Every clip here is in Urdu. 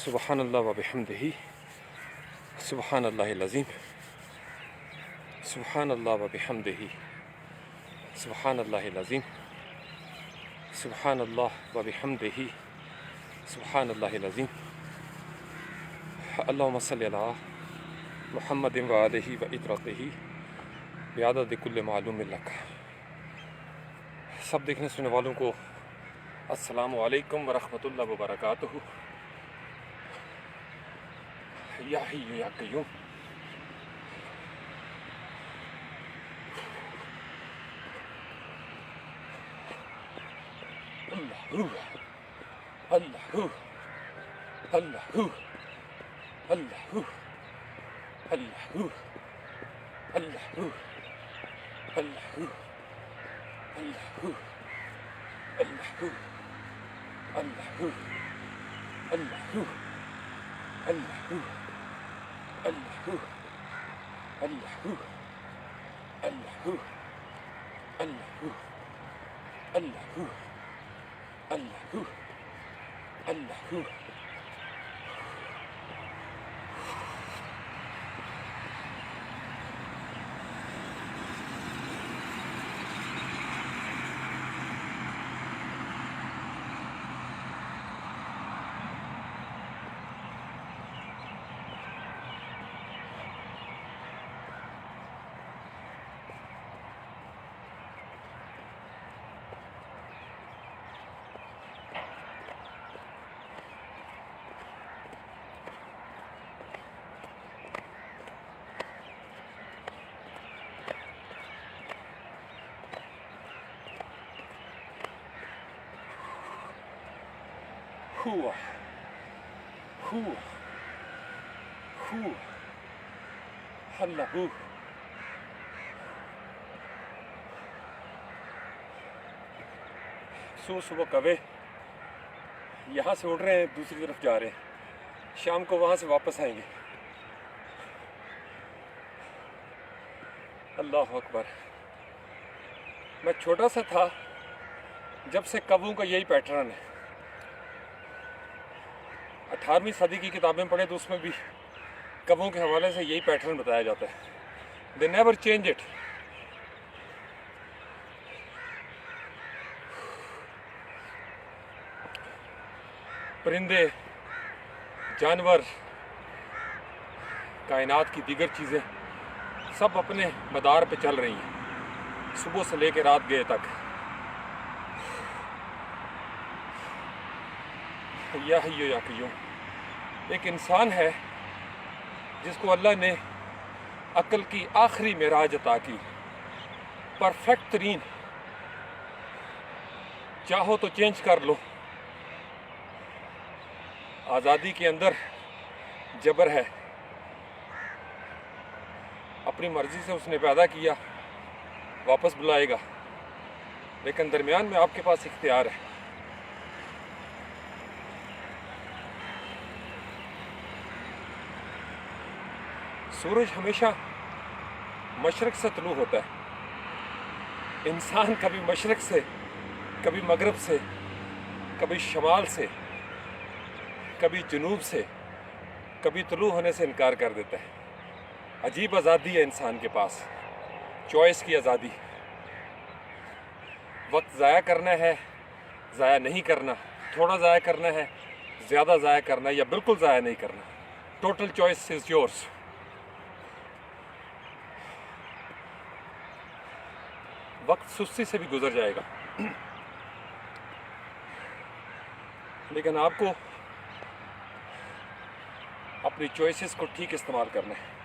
سبحان اللہ و بحمدہ سبحان اللہ العظیم سبحان اللہ و بحمدہ سبحان اللہ العظیم سبحان اللہ و بحمدہ سبحان اللہ العظیم اللہم صلی علی محمد و آلہ و اطرتہ بعدد کل معلوم لک۔ سب دیکھنے سننے والوں کو السلام علیکم ورحمۃ اللہ وبرکاتہ۔ یا حی یا قیوم، اللہ اللہ اللہ اللہ اللہ اللہ اللہ اللہ۔ صبح کوے یہاں سے اڑ رہے ہیں، دوسری طرف جا رہے ہیں، شام کو وہاں سے واپس آئیں گے۔ اللہ اکبر۔ میں چھوٹا سا تھا جب سے کووں کا یہی پیٹرن ہے۔ 18ویں صدی کی کتابیں پڑھیں تو اس میں بھی کووں کے حوالے سے یہی پیٹرن بتایا جاتا ہے۔ They never change it۔ پرندے، جانور، کائنات کی دیگر چیزیں سب اپنے مدار پہ چل رہی ہیں، صبح سے لے کے رات گئے تک۔ یا حی یا قیوم۔ ایک انسان ہے جس کو اللہ نے عقل کی آخری معراج عطا کی، پرفیکٹ ترین۔ چاہو تو چینج کر لو۔ آزادی کے اندر جبر ہے، اپنی مرضی سے اس نے پیدا کیا، واپس بلائے گا، لیکن درمیان میں آپ کے پاس اختیار ہے۔ سورج ہمیشہ مشرق سے طلوع ہوتا ہے۔ انسان کبھی مشرق سے، کبھی مغرب سے، کبھی شمال سے، کبھی جنوب سے، کبھی طلوع ہونے سے انکار کر دیتا ہے۔ عجیب آزادی ہے انسان کے پاس، چوائس کی آزادی۔ وقت ضائع کرنا ہے، ضائع نہیں کرنا، تھوڑا ضائع کرنا ہے، زیادہ ضائع کرنا ہے، یا بالکل ضائع نہیں کرنا۔ Total choice is yours. وقت سستی سے بھی گزر جائے گا، لیکن آپ کو اپنی چوائسز کو ٹھیک استعمال کرنا ہے۔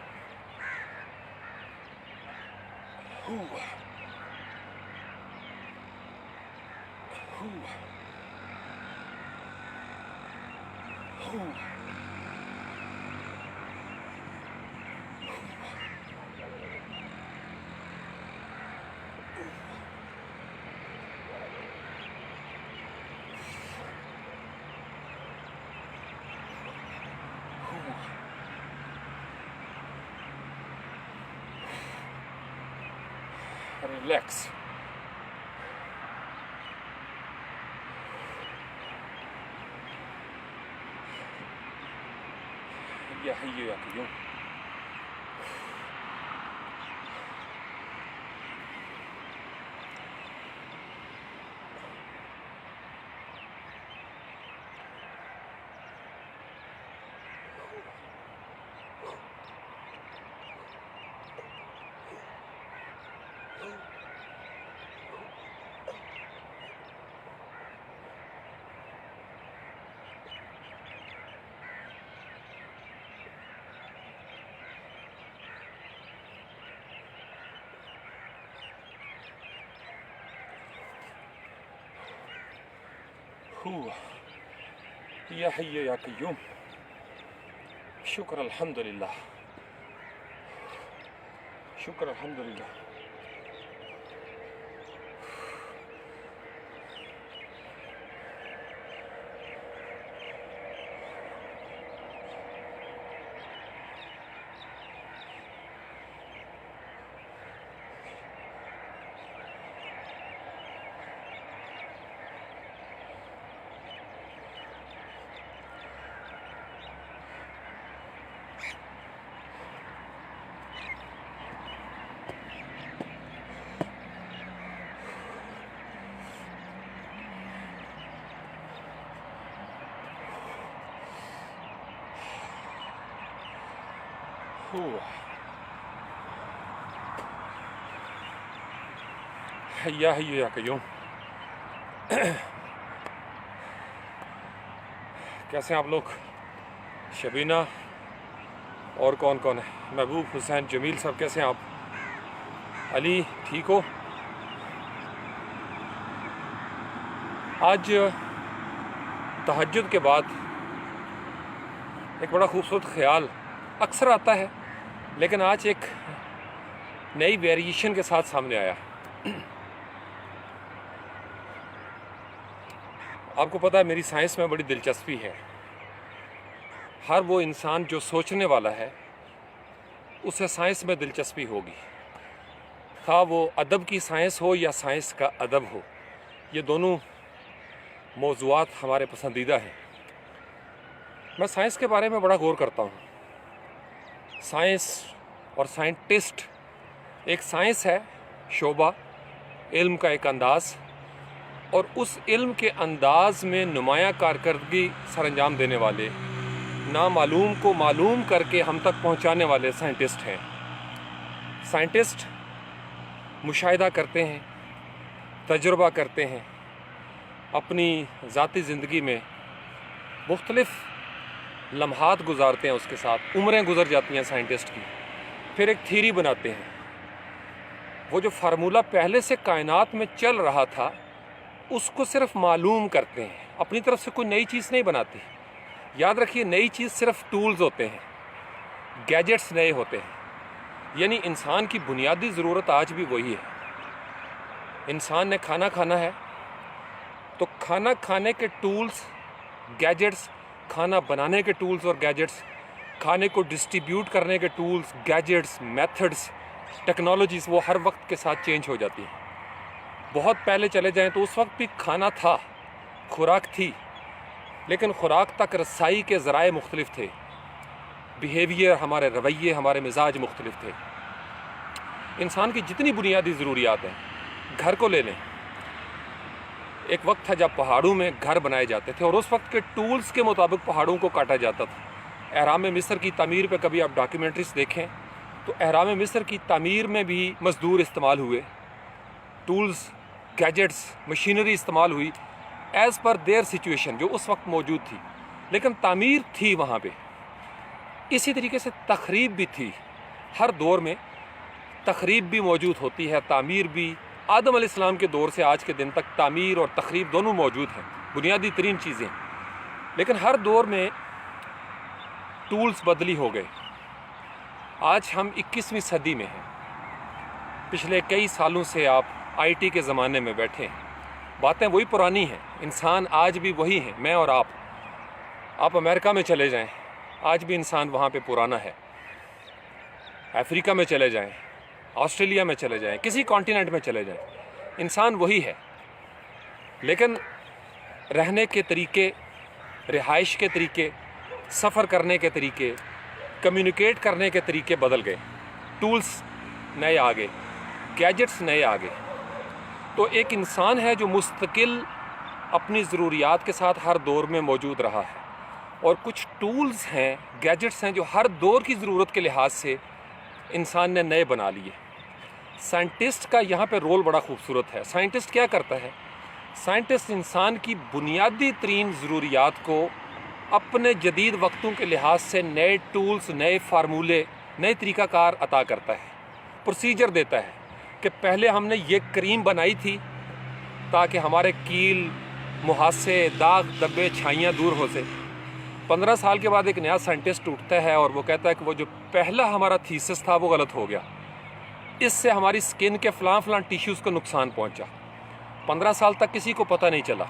Relax. یا حی یا قیوم. یا حی یا قیوم. شکر الحمدللہ. شکر الحمدللہ. یا حی یا قیوم. کیسے ہیں آپ لوگ؟ شبینہ اور کون کون ہے؟ محبوب، حسین، جمیل صاحب کیسے ہیں آپ؟ علی ٹھیک ہو؟ آج تہجد کے بعد ایک بڑا خوبصورت خیال اکثر آتا ہے، لیکن آج ایک نئی ویریشن کے ساتھ سامنے آیا. آپ کو پتہ ہے میری سائنس میں بڑی دلچسپی ہے. ہر وہ انسان جو سوچنے والا ہے اسے سائنس میں دلچسپی ہوگی، خواہ وہ ادب کی سائنس ہو یا سائنس کا ادب ہو. یہ دونوں موضوعات ہمارے پسندیدہ ہیں. میں سائنس کے بارے میں بڑا غور کرتا ہوں. سائنس اور سائنٹسٹ، ایک سائنس ہے شعبہ، علم کا ایک انداز، اور اس علم کے انداز میں نمایاں کارکردگی سر انجام دینے والے، نامعلوم کو معلوم کر کے ہم تک پہنچانے والے سائنٹسٹ ہیں. سائنٹسٹ مشاہدہ کرتے ہیں، تجربہ کرتے ہیں، اپنی ذاتی زندگی میں مختلف لمحات گزارتے ہیں، اس کے ساتھ عمریں گزر جاتی ہیں سائنٹسٹ کی. پھر ایک تھیری بناتے ہیں. وہ جو فارمولہ پہلے سے کائنات میں چل رہا تھا اس کو صرف معلوم کرتے ہیں، اپنی طرف سے کوئی نئی چیز نہیں بناتے. یاد رکھیے، نئی چیز صرف ٹولز ہوتے ہیں، گیجٹس نئے ہوتے ہیں. یعنی انسان کی بنیادی ضرورت آج بھی وہی ہے. انسان نے کھانا کھانا ہے تو کھانا کھانے کے ٹولز، گیجٹس، کھانا بنانے کے ٹولز اور گیجٹس، کھانے کو ڈسٹریبیوٹ کرنے کے ٹولز، گیجٹس، میتھڈز، ٹیکنالوجیز، وہ ہر وقت کے ساتھ چینج ہو جاتی ہیں. بہت پہلے چلے جائیں تو اس وقت بھی کھانا تھا، خوراک تھی، لیکن خوراک تک رسائی کے ذرائع مختلف تھے. بیہیویئر، ہمارے رویے، ہمارے مزاج مختلف تھے. انسان کی جتنی بنیادی ضروریات ہیں، گھر کو لے لیں. ایک وقت تھا جب پہاڑوں میں گھر بنائے جاتے تھے اور اس وقت کے ٹولز کے مطابق پہاڑوں کو کاٹا جاتا تھا. اہرام مصر کی تعمیر پہ کبھی آپ ڈاکیومنٹریز دیکھیں تو اہرام مصر کی تعمیر میں بھی مزدور استعمال ہوئے، ٹولز، گیجٹس، مشینری استعمال ہوئی ایز پر دیئر سچویشن جو اس وقت موجود تھی، لیکن تعمیر تھی وہاں پہ. اسی طریقے سے تخریب بھی تھی. ہر دور میں تخریب بھی موجود ہوتی ہے، تعمیر بھی. آدم علیہ السلام کے دور سے آج کے دن تک تعمیر اور تخریب دونوں موجود ہیں، بنیادی ترین چیزیں. لیکن ہر دور میں ٹولز بدلی ہو گئے. آج ہم 21ویں صدی میں ہیں. پچھلے کئی سالوں سے آپ آئی ٹی کے زمانے میں بیٹھے ہیں. باتیں وہی پرانی ہیں، انسان آج بھی وہی ہیں، میں اور آپ. آپ امریکہ میں چلے جائیں، آج بھی انسان وہاں پہ پرانا ہے. افریقہ میں چلے جائیں، آسٹریلیا میں چلے جائیں، کسی کانٹیننٹ میں چلے جائیں، انسان وہی ہے. لیکن رہنے کے طریقے، رہائش کے طریقے، سفر کرنے کے طریقے، کمیونیکیٹ کرنے کے طریقے بدل گئے، ٹولز نئے آ گئے، گیجٹس نئے آ گئے۔ تو ایک انسان ہے جو مستقل اپنی ضروریات کے ساتھ ہر دور میں موجود رہا ہے، اور کچھ ٹولز ہیں، گیجٹس ہیں جو ہر دور کی ضرورت کے لحاظ سے انسان نے نئے بنا لیے۔ سائنٹسٹ کا یہاں پہ رول بڑا خوبصورت ہے۔ سائنٹسٹ کیا کرتا ہے؟ سائنٹسٹ انسان کی بنیادی ترین ضروریات کو اپنے جدید وقتوں کے لحاظ سے نئے ٹولز، نئے فارمولے، نئے طریقہ کار عطا کرتا ہے، پروسیجر دیتا ہے کہ پہلے ہم نے یہ کریم بنائی تھی تاکہ ہمارے کیل، مہاسے، داغ، دبے، چھائیاں دور ہو سے۔ 15 سال کے بعد ایک نیا سائنٹسٹ اٹھتا ہے اور وہ کہتا ہے کہ وہ جو پہلا ہمارا تھیسس تھا وہ غلط ہو گیا، اس سے ہماری سکن کے فلاں ٹیشوز کو نقصان پہنچا۔ 15 سال تک کسی کو پتہ نہیں چلا،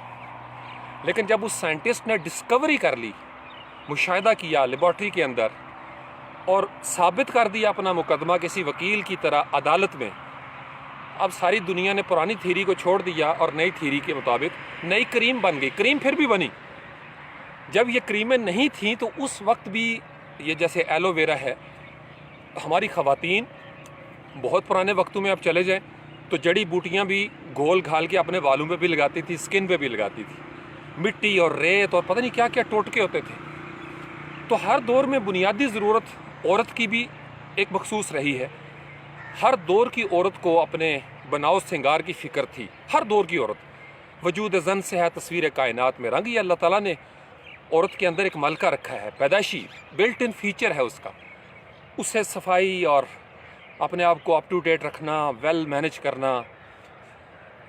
لیکن جب اس سائنٹسٹ نے ڈسکوری کر لی، مشاہدہ کیا لیبارٹری کے اندر اور ثابت کر دیا اپنا مقدمہ کسی وکیل کی طرح عدالت میں، اب ساری دنیا نے پرانی تھیری کو چھوڑ دیا اور نئی تھیری کے مطابق نئی کریم بن گئی۔ کریم پھر بھی بنی۔ جب یہ کریمیں نہیں تھیں تو اس وقت بھی یہ جیسے ایلو ویرا ہے، ہماری خواتین بہت پرانے وقتوں میں اب چلے جائیں تو جڑی بوٹیاں بھی گھول گھال کے اپنے بالوں پہ بھی لگاتی تھی، سکن پہ بھی لگاتی تھی۔ مٹی اور ریت اور پتہ نہیں کیا کیا ٹوٹکے ہوتے تھے۔ تو ہر دور میں بنیادی ضرورت عورت کی بھی ایک مخصوص رہی ہے۔ ہر دور کی عورت کو اپنے بناؤ سنگار کی فکر تھی، ہر دور کی عورت۔ وجود زن سے ہے تصویر کائنات میں رنگ، یہ اللہ تعالیٰ نے عورت کے اندر ایک ملکہ رکھا ہے، پیدائشی بلٹ ان فیچر ہے اس کا۔ اسے صفائی اور اپنے آپ کو اپ ٹو ڈیٹ رکھنا، ویل مینج کرنا،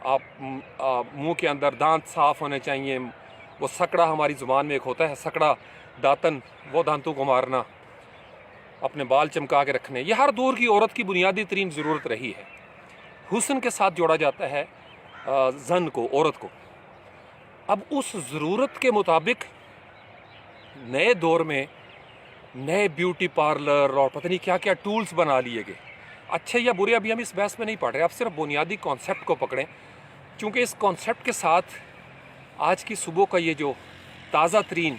آپ منہ کے اندر دانت صاف ہونے چاہیے، وہ سکڑا ہماری زبان میں ایک ہوتا ہے، سکڑا داتن، وہ دانتوں کو مارنا، اپنے بال چمکا کے رکھنے، یہ ہر دور کی عورت کی بنیادی ترین ضرورت رہی ہے۔ حسن کے ساتھ جوڑا جاتا ہے زن کو، عورت کو۔ اب اس ضرورت کے مطابق نئے دور میں نئے بیوٹی پارلر اور پتہ نہیں کیا کیا ٹولز بنا لیے گئے۔ اچھے یا برے ابھی ہم اس بحث میں نہیں پڑھ رہے، آپ صرف بنیادی کانسیپٹ کو پکڑیں، چونکہ اس کانسیپٹ کے ساتھ آج کی صبح کا یہ جو تازہ ترین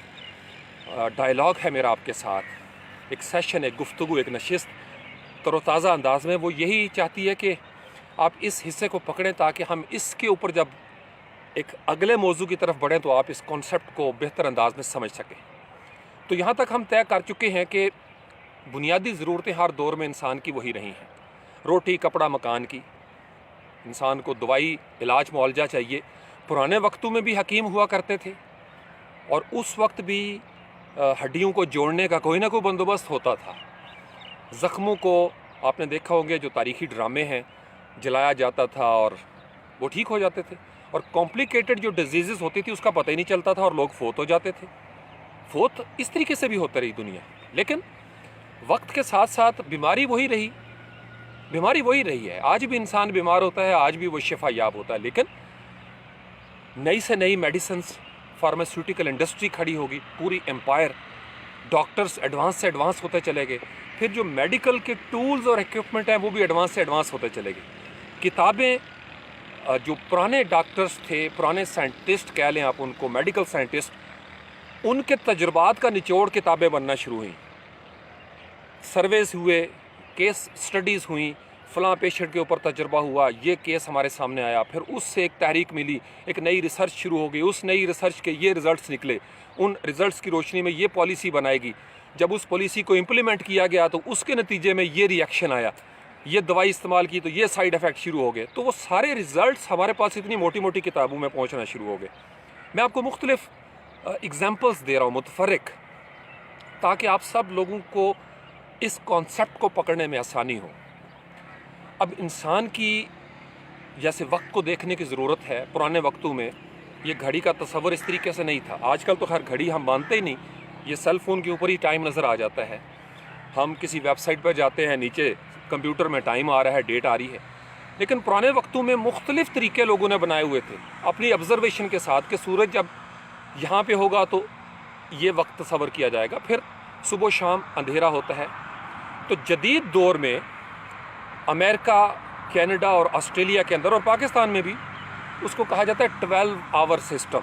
ڈائلاگ ہے میرا آپ کے ساتھ، ایک سیشن، ایک گفتگو، ایک نشست تر و تازہ انداز میں، وہ یہی چاہتی ہے کہ آپ اس حصے کو پکڑیں تاکہ ہم اس کے اوپر جب ایک اگلے موضوع کی طرف بڑھیں تو آپ اس کانسیپٹ کو بہتر انداز میں سمجھ سکیں۔ تو یہاں تک ہم طے کر چکے ہیں کہ بنیادی ضرورتیں ہر دور میں انسان کی وہی رہی ہیں، روٹی، کپڑا، مکان کی۔ انسان کو دوائی، علاج، معالجہ چاہیے۔ پرانے وقتوں میں بھی حکیم ہوا کرتے تھے اور اس وقت بھی ہڈیوں کو جوڑنے کا کوئی نہ کوئی بندوبست ہوتا تھا۔ زخموں کو آپ نے دیکھا ہوگا، جو تاریخی ڈرامے ہیں، جلایا جاتا تھا اور وہ ٹھیک ہو جاتے تھے، اور کمپلیکیٹڈ جو ڈیزیزز ہوتی تھی اس کا پتہ ہی نہیں چلتا تھا اور لوگ فوت ہو جاتے تھے۔ فوت اس طریقے سے بھی ہوتا رہی دنیا، لیکن وقت کے ساتھ ساتھ بیماری وہی رہی ہے۔ آج بھی انسان بیمار ہوتا ہے، آج بھی وہ شفا یاب ہوتا ہے، لیکن نئی سے نئی میڈیسنز، فارماسیوٹیکل انڈسٹری کھڑی ہوگی، پوری امپائر، ڈاکٹرز ایڈوانس سے ایڈوانس ہوتے چلے گئے، پھر جو میڈیکل کے ٹولز اور ایکوپمنٹ ہیں وہ بھی ایڈوانس سے ایڈوانس ہوتے چلے گئے۔ کتابیں، جو پرانے ڈاکٹرز تھے، پرانے سائنٹسٹ کہہ لیں آپ ان کو، میڈیکل سائنٹسٹ، ان کے تجربات کا نچوڑ کتابیں بننا شروع ہوئیں، سرویز ہوئے، کیس سٹڈیز ہوئیں، فلاں پیشنٹ کے اوپر تجربہ ہوا، یہ کیس ہمارے سامنے آیا، پھر اس سے ایک تحریک ملی، ایک نئی ریسرچ شروع ہو گئی، اس نئی ریسرچ کے یہ ریزلٹس نکلے، ان ریزلٹس کی روشنی میں یہ پالیسی بنائے گی، جب اس پالیسی کو امپلیمنٹ کیا گیا تو اس کے نتیجے میں یہ ری ایکشن آیا، یہ دوائی استعمال کی تو یہ سائیڈ ایفیکٹ شروع ہو گئے، تو وہ سارے ریزلٹس ہمارے پاس اتنی موٹی موٹی کتابوں میں پہنچنا شروع ہو گئے۔ میں آپ کو مختلف اگزامپلس دے رہا ہوں متفرق، تاکہ آپ سب لوگوں کو اس کانسیپٹ کو پکڑنے میں آسانی ہو۔ اب انسان کی جیسے وقت کو دیکھنے کی ضرورت ہے، پرانے وقتوں میں یہ گھڑی کا تصور اس طریقے سے نہیں تھا۔ آج کل تو خیر گھڑی ہم مانتے ہی نہیں، یہ سیل فون کے اوپر ہی ٹائم نظر آ جاتا ہے۔ ہم کسی ویب سائٹ پر جاتے ہیں، نیچے کمپیوٹر میں ٹائم آ رہا ہے، ڈیٹ آ رہی ہے، لیکن پرانے وقتوں میں مختلف طریقے لوگوں نے بنائے ہوئے تھے اپنی آبزرویشن کے ساتھ کہ سورج جب یہاں پہ ہوگا تو یہ وقت تصور کیا جائے گا، پھر صبح و شام اندھیرا ہوتا ہے۔ تو جدید دور میں امریکہ، کینیڈا اور آسٹریلیا کے اندر اور پاکستان میں بھی اس کو کہا جاتا ہے 12 آور سسٹم۔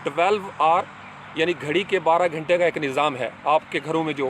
12 آور یعنی گھڑی کے 12 گھنٹے کا ایک نظام ہے۔ آپ کے گھروں میں جو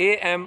AM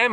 M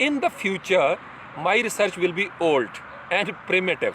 in the future my research will be old and primitive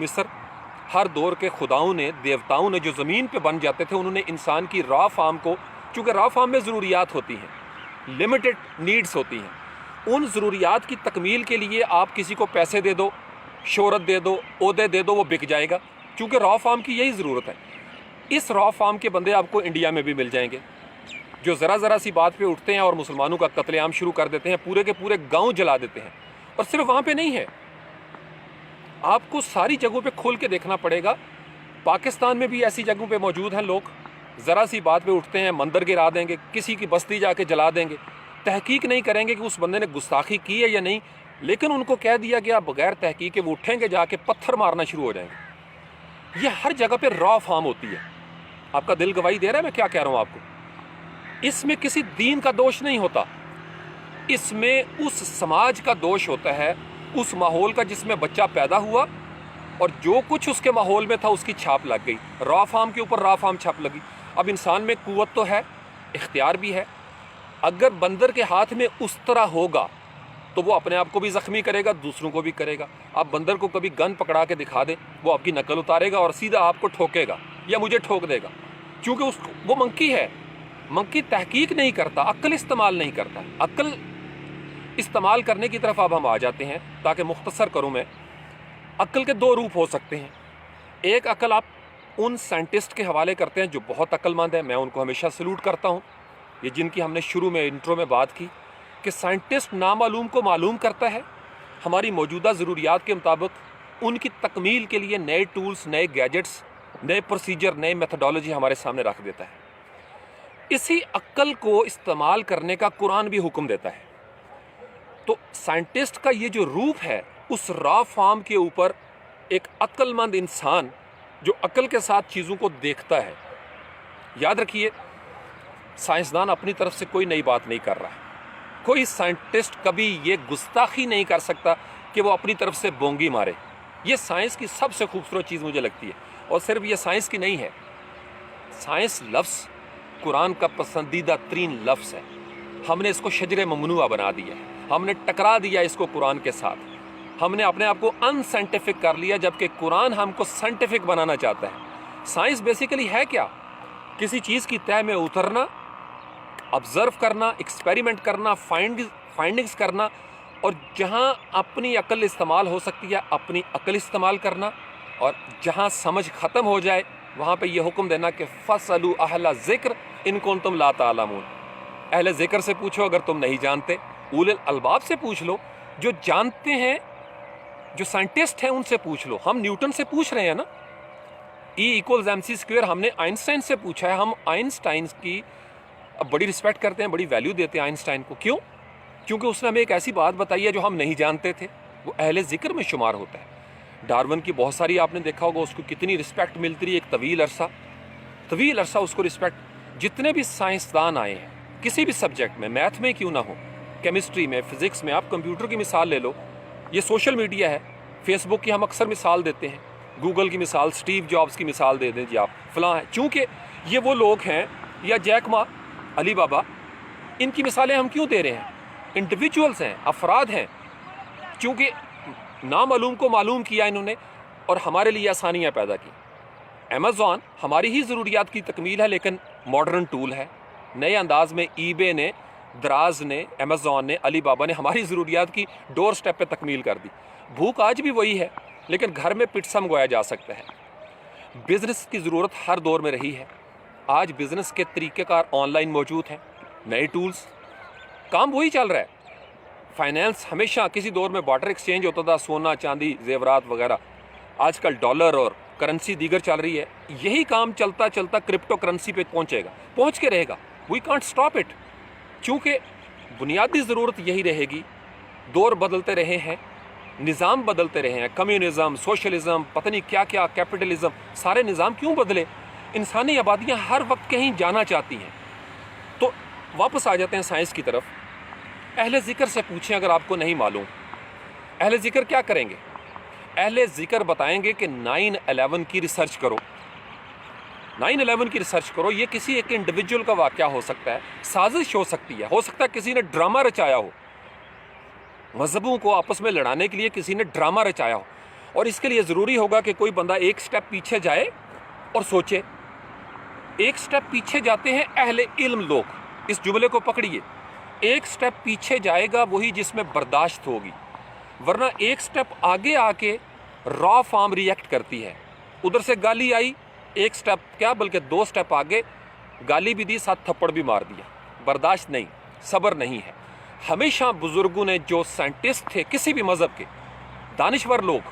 مصر، ہر دور کے خداؤں نے، دیوتاؤں نے جو زمین پہ بن جاتے تھے، انہوں نے انسان کی را فارم کو، چونکہ را فارم میں ضروریات ہوتی ہیں، لمیٹڈ نیڈز ہوتی ہیں، ان ضروریات کی تکمیل کے لیے آپ کسی کو پیسے دے دو، شہرت دے دو، عہدے دے دو، وہ بک جائے گا، چونکہ را فارم کی یہی ضرورت ہے۔ اس را فارم کے بندے آپ کو انڈیا میں بھی مل جائیں گے، جو ذرا سی بات پہ اٹھتے ہیں اور مسلمانوں کا قتل عام شروع کر دیتے ہیں، پورے کے پورے گاؤں جلا دیتے ہیں۔ اور صرف وہاں پہ نہیں ہے، آپ کو ساری جگہوں پہ کھول کے دیکھنا پڑے گا۔ پاکستان میں بھی ایسی جگہوں پہ موجود ہیں، لوگ ذرا سی بات پہ اٹھتے ہیں، مندر گرا دیں گے، کسی کی بستی جا کے جلا دیں گے، تحقیق نہیں کریں گے کہ اس بندے نے گستاخی کی ہے یا نہیں، لیکن ان کو کہہ دیا گیا بغیر تحقیق کے وہ اٹھیں گے جا کے پتھر مارنا شروع ہو جائیں گے۔ یہ ہر جگہ پہ را فارم ہوتی ہے۔ آپ کا دل گواہی دے رہا ہے میں کیا کہہ رہا ہوں آپ کو؟ اس میں کسی دین کا دوش نہیں ہوتا، اس میں اس سماج کا دوش ہوتا ہے، اس ماحول کا جس میں بچہ پیدا ہوا اور جو کچھ اس کے ماحول میں تھا اس کی چھاپ لگ گئی، را فارم کے اوپر را فارم چھاپ لگی۔ اب انسان میں قوت تو ہے، اختیار بھی ہے، اگر بندر کے ہاتھ میں اس طرح ہوگا تو وہ اپنے آپ کو بھی زخمی کرے گا، دوسروں کو بھی کرے گا۔ آپ بندر کو کبھی گن پکڑا کے دکھا دیں، وہ آپ کی نقل اتارے گا اور سیدھا آپ کو ٹھوکے گا یا مجھے ٹھوک دے گا، کیونکہ وہ منکی ہے۔ منکی تحقیق نہیں کرتا، عقل استعمال نہیں کرتا۔ عقل استعمال کرنے کی طرف اب ہم آ جاتے ہیں، تاکہ مختصر کروں میں۔ عقل کے دو روپ ہو سکتے ہیں۔ ایک عقل آپ ان سائنٹسٹ کے حوالے کرتے ہیں جو بہت عقل مند ہیں، میں ان کو ہمیشہ سلوٹ کرتا ہوں، یہ جن کی ہم نے شروع میں انٹرو میں بات کی کہ سائنٹسٹ نامعلوم کو معلوم کرتا ہے، ہماری موجودہ ضروریات کے مطابق ان کی تکمیل کے لیے نئے ٹولز، نئے گیجٹس، نئے پروسیجر، نئے میتھڈالوجی ہمارے سامنے رکھ دیتا ہے۔ اسی عقل کو استعمال کرنے کا قرآن بھی حکم دیتا ہے۔ تو سائنٹسٹ کا یہ جو روپ ہے، اس را فارم کے اوپر ایک عقل مند انسان جو عقل کے ساتھ چیزوں کو دیکھتا ہے۔ یاد رکھیے، سائنسدان اپنی طرف سے کوئی نئی بات نہیں کر رہا، کوئی سائنٹسٹ کبھی یہ گستاخی نہیں کر سکتا کہ وہ اپنی طرف سے بونگی مارے۔ یہ سائنس کی سب سے خوبصورت چیز مجھے لگتی ہے، اور صرف یہ سائنس کی نہیں ہے، سائنس لفظ قرآن کا پسندیدہ ترین لفظ ہے۔ ہم نے اس کو شجر ممنوعہ بنا دیا ہے، ہم نے ٹکرا دیا اس کو قرآن کے ساتھ، ہم نے اپنے آپ کو ان سائنٹیفک کر لیا، جبکہ قرآن ہم کو سائنٹیفک بنانا چاہتا ہے۔ سائنس بیسیکلی ہے کیا؟ کسی چیز کی تہہ میں اترنا، آبزرو کرنا، ایکسپیریمنٹ کرنا، فائنڈنگز کرنا، اور جہاں اپنی عقل استعمال ہو سکتی ہے اپنی عقل استعمال کرنا، اور جہاں سمجھ ختم ہو جائے وہاں پہ یہ حکم دینا کہ فَاسْأَلُوا أَهْلَ الذِّكْرِ إِن كُنتُمْ لَا تَعْلَمُونَ، اہل ذکر سے پوچھو اگر تم نہیں جانتے، اولل الباب سے پوچھ لو، جو جانتے ہیں، جو سائنٹسٹ ہیں ان سے پوچھ لو۔ ہم نیوٹن سے پوچھ رہے ہیں نا، E=mc²، ہم نے آئنسٹائن سے پوچھا ہے۔ ہم آئنسٹائن کی بڑی رسپیکٹ کرتے ہیں، بڑی ویلیو دیتے ہیں آئنسٹائن کو۔ کیوں؟ کیونکہ اس نے ہمیں ایک ایسی بات بتائی ہے جو ہم نہیں جانتے تھے، وہ اہل ذکر میں شمار ہوتا ہے۔ ڈارون کی بہت ساری آپ نے دیکھا ہوگا، اس کو کتنی رسپیکٹ ملتی رہی، ایک طویل عرصہ اس کو رسپیکٹ۔ جتنے بھی سائنسدان آئے ہیں کسی بھی سبجیکٹ میں، میتھ میں کیوں نہ ہو، کیمسٹری میں، فزکس میں، آپ کمپیوٹر کی مثال لے لو، یہ سوشل میڈیا ہے، فیس بک کی ہم اکثر مثال دیتے ہیں، گوگل کی مثال، اسٹیو جابز کی مثال دے دیں جی آپ، فلاں ہے، چونکہ یہ وہ لوگ ہیں، یا جیک ما، علی بابا، ان کی مثالیں ہم کیوں دے رہے ہیں؟ انڈیویجولز ہیں، افراد ہیں، چونکہ نامعلوم کو معلوم کیا انہوں نے اور ہمارے لیے آسانیاں پیدا کی۔ امیزون ہماری ہی ضروریات کی تکمیل ہے، لیکن ماڈرن ٹول ہے، نئے انداز میں ای بے نے، دراز نے، امیزون نے، علی بابا نے ہماری ضروریات کی ڈور سٹیپ پہ تکمیل کر دی۔ بھوک آج بھی وہی ہے، لیکن گھر میں پٹسا منگوایا جا سکتا ہے۔ بزنس کی ضرورت ہر دور میں رہی ہے، آج بزنس کے طریقہ کار آن لائن موجود ہیں، نئے ٹولز، کام وہی چل رہا ہے۔ فائنینس ہمیشہ کسی دور میں بارٹر ایکسچینج ہوتا تھا، سونا چاندی زیورات وغیرہ، آج کل ڈالر اور کرنسی دیگر چل رہی ہے، یہی کام چلتا چلتا کرپٹو کرنسی پہ پہنچے گا، پہنچ کے رہے گا، وی کانٹ اسٹاپ اٹ، چونکہ بنیادی ضرورت یہی رہے گی۔ دور بدلتے رہے ہیں، نظام بدلتے رہے ہیں، کمیونزم، سوشلزم، پتہ نہیں کیا کیا، کیپٹلزم، سارے نظام کیوں بدلے؟ انسانی آبادیاں ہر وقت کہیں جانا چاہتی ہیں۔ تو واپس آ جاتے ہیں سائنس کی طرف۔ اہل ذکر سے پوچھیں اگر آپ کو نہیں معلوم، اہل ذکر کیا کریں گے؟ اہل ذکر بتائیں گے کہ 9/11 کی ریسرچ کرو، 9/11 کی ریسرچ کرو، یہ کسی ایک انڈیویجول کا واقعہ ہو سکتا ہے، سازش ہو سکتی ہے، ہو سکتا ہے کسی نے ڈرامہ رچایا ہو، مذہبوں کو آپس میں لڑانے کے لیے کسی نے ڈرامہ رچایا ہو، اور اس کے لیے ضروری ہوگا کہ کوئی بندہ ایک سٹیپ پیچھے جائے اور سوچے. ایک سٹیپ پیچھے جاتے ہیں اہل علم لوگ, اس جملے کو پکڑیے. ایک سٹیپ پیچھے جائے گا وہی جس میں برداشت ہوگی, ورنہ ایک سٹیپ آگے آ کے را فارم ریئیکٹ کرتی ہے. ادھر سے گالی آئی, ایک سٹیپ کیا بلکہ 2 سٹیپ آگے گالی بھی دی, ساتھ تھپڑ بھی مار دیا. برداشت نہیں, صبر نہیں ہے. ہمیشہ بزرگوں نے, جو سائنٹسٹ تھے کسی بھی مذہب کے, دانشور لوگ,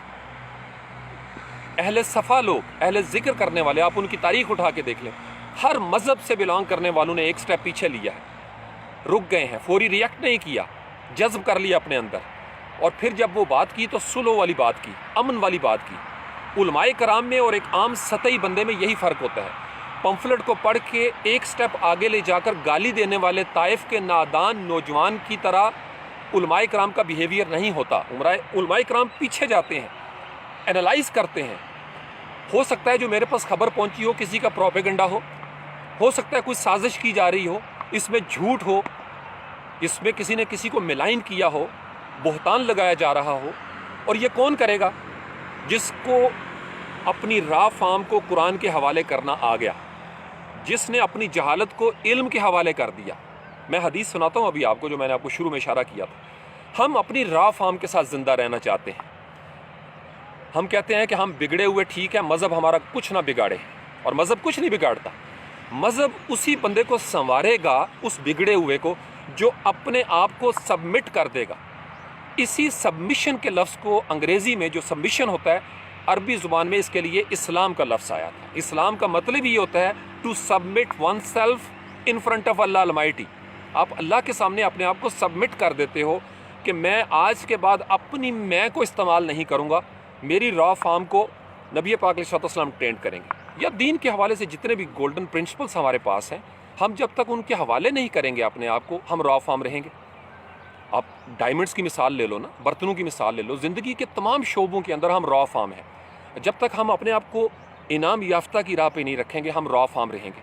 اہل صفا لوگ, اہل ذکر کرنے والے, آپ ان کی تاریخ اٹھا کے دیکھ لیں, ہر مذہب سے بلانگ کرنے والوں نے ایک سٹیپ پیچھے لیا ہے, رک گئے ہیں, فوری ریئیکٹ نہیں کیا, جذب کر لیا اپنے اندر, اور پھر جب وہ بات کی تو سلو والی بات کی, امن والی بات کی. علماء کرام میں اور ایک عام سطحی بندے میں یہی فرق ہوتا ہے. پمفلٹ کو پڑھ کے ایک سٹیپ آگے لے جا کر گالی دینے والے طائف کے نادان نوجوان کی طرح علماء کرام کا بیہیویئر نہیں ہوتا. علماء کرام پیچھے جاتے ہیں, انالائز کرتے ہیں. ہو سکتا ہے جو میرے پاس خبر پہنچی ہو کسی کا پروپیگنڈا ہو سکتا ہے کوئی سازش کی جا رہی ہو, اس میں جھوٹ ہو, اس میں کسی نے کسی کو ملائن کیا ہو, بہتان لگایا جا رہا ہو. اور یہ کون کرے گا؟ جس کو اپنی را فام کو قرآن کے حوالے کرنا آ گیا, جس نے اپنی جہالت کو علم کے حوالے کر دیا. میں حدیث سناتا ہوں ابھی آپ کو, جو میں نے آپ کو شروع میں اشارہ کیا تھا. ہم اپنی را فام کے ساتھ زندہ رہنا چاہتے ہیں. ہم کہتے ہیں کہ ہم بگڑے ہوئے ٹھیک ہے, مذہب ہمارا کچھ نہ بگاڑے, اور مذہب کچھ نہیں بگاڑتا. مذہب اسی بندے کو سنوارے گا, اس بگڑے ہوئے کو, جو اپنے آپ کو سبمٹ کر دے گا. اسی سبمیشن کے لفظ کو انگریزی میں جو سبمیشن ہوتا ہے, عربی زبان میں اس کے لیے اسلام کا لفظ آیا تھا. اسلام کا مطلب یہ ہوتا ہے to submit one self in front of Allah almighty. آپ اللہ کے سامنے اپنے آپ کو سبمٹ کر دیتے ہو کہ میں آج کے بعد اپنی میں کو استعمال نہیں کروں گا, میری را فارم کو نبی پاک علیہ السلام ٹرینڈ کریں گے. یا دین کے حوالے سے جتنے بھی گولڈن پرنسپلس ہمارے پاس ہیں, ہم جب تک ان کے حوالے نہیں کریں گے اپنے آپ کو, ہم را فارم رہیں گے. آپ ڈائمنڈس کی مثال لے لو نا, برتنوں کی مثال لے لو, زندگی کے تمام شعبوں کے اندر ہم را فارم ہیں. جب تک ہم اپنے آپ کو انعام یافتہ کی راہ پہ نہیں رکھیں گے, ہم را فارم رہیں گے.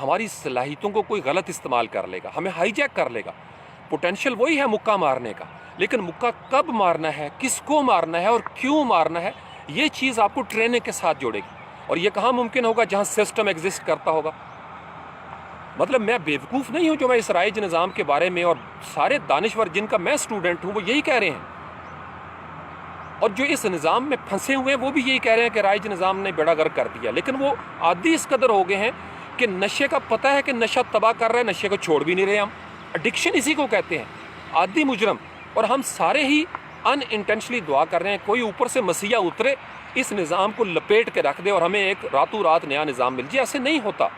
ہماری صلاحیتوں کو کوئی غلط استعمال کر لے گا, ہمیں ہائی جیک کر لے گا. پوٹینشیل وہی ہے مکہ مارنے کا, لیکن مکہ کب مارنا ہے, کس کو مارنا ہے اور کیوں مارنا ہے, یہ چیز آپ کو ٹریننگ کے ساتھ جوڑے گی. اور یہ کہاں ممکن ہوگا؟ جہاں سسٹم ایگزسٹ کرتا ہوگا. مطلب میں بیوقوف نہیں ہوں جو میں اس رائج نظام کے بارے میں, اور سارے دانشور جن کا میں اسٹوڈنٹ ہوں وہ یہی کہہ رہے ہیں, اور جو اس نظام میں پھنسے ہوئے ہیں وہ بھی یہی کہہ رہے ہیں کہ رائج نظام نے بیڑا غرق کر دیا. لیکن وہ عادی اس قدر ہو گئے ہیں کہ نشے کا پتہ ہے کہ نشہ تباہ کر رہا ہے, نشے کو چھوڑ بھی نہیں رہے. ہم ایڈکشن اسی کو کہتے ہیں, عادی مجرم. اور ہم سارے ہی ان انٹینشنلی دعا کر رہے ہیں کوئی اوپر سے مسیحا اترے, اس نظام کو لپیٹ کے رکھ دے اور ہمیں ایک راتوں رات نیا نظام مل جائے. ایسے نہیں ہوتا.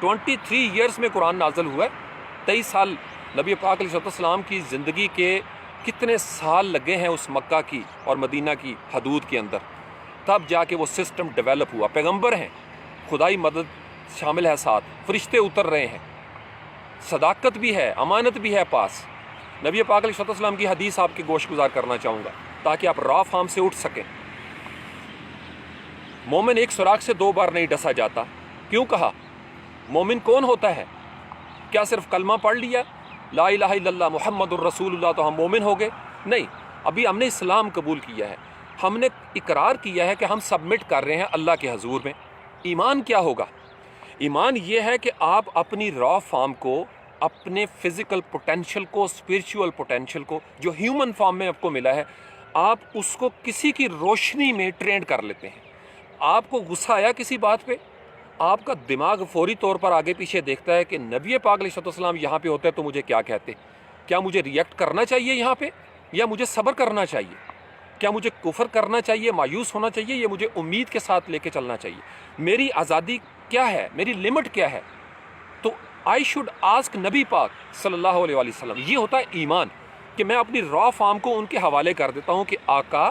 23 ایئرس میں قرآن نازل ہوا ہے, 23 سال نبی پاک علیہ السلام کی زندگی کے کتنے سال لگے ہیں اس مکہ کی اور مدینہ کی حدود کے اندر, تب جا کے وہ سسٹم ڈیولپ ہوا. پیغمبر ہیں, خدائی مدد شامل ہے, ساتھ فرشتے اتر رہے ہیں, صداقت بھی ہے, امانت بھی ہے پاس. نبی پاک علیہ السلام کی حدیث آپ کے گوش گزار کرنا چاہوں گا تاکہ آپ را فارم سے اٹھ سکیں. مومن ایک سوراخ سے 2 بار نہیں ڈسا جاتا. کیوں کہا؟ مومن کون ہوتا ہے؟ کیا صرف کلمہ پڑھ لیا لا الہ الا اللہ محمد الرسول اللہ تو ہم مومن ہو گئے؟ نہیں, ابھی ہم نے اسلام قبول کیا ہے, ہم نے اقرار کیا ہے کہ ہم سبمٹ کر رہے ہیں اللہ کے حضور میں. ایمان کیا ہوگا؟ ایمان یہ ہے کہ آپ اپنی را فارم کو, اپنے فزیکل پوٹینشیل کو, اسپرچول پوٹینشیل کو جو ہیومن فارم میں آپ کو ملا ہے, آپ اس کو کسی کی روشنی میں ٹرینڈ کر لیتے ہیں. آپ کو غصہ آیا کسی بات پہ, آپ کا دماغ فوری طور پر آگے پیچھے دیکھتا ہے کہ نبی پاک علیہ السلام یہاں پہ ہوتے تو مجھے کیا کہتے, کیا مجھے ریئیکٹ کرنا چاہیے یہاں پہ, یا مجھے صبر کرنا چاہیے, کیا مجھے کفر کرنا چاہیے, مایوس ہونا چاہیے, یا مجھے امید کے ساتھ لے کے چلنا چاہیے. میری آزادی کیا ہے, میری لمٹ کیا ہے. تو آئی شوڈ آسک نبی پاک صلی اللہ علیہ وسلم. یہ ہوتا ہے ایمان, کہ میں اپنی را فارم کو ان کے حوالے کر دیتا ہوں کہ آقا,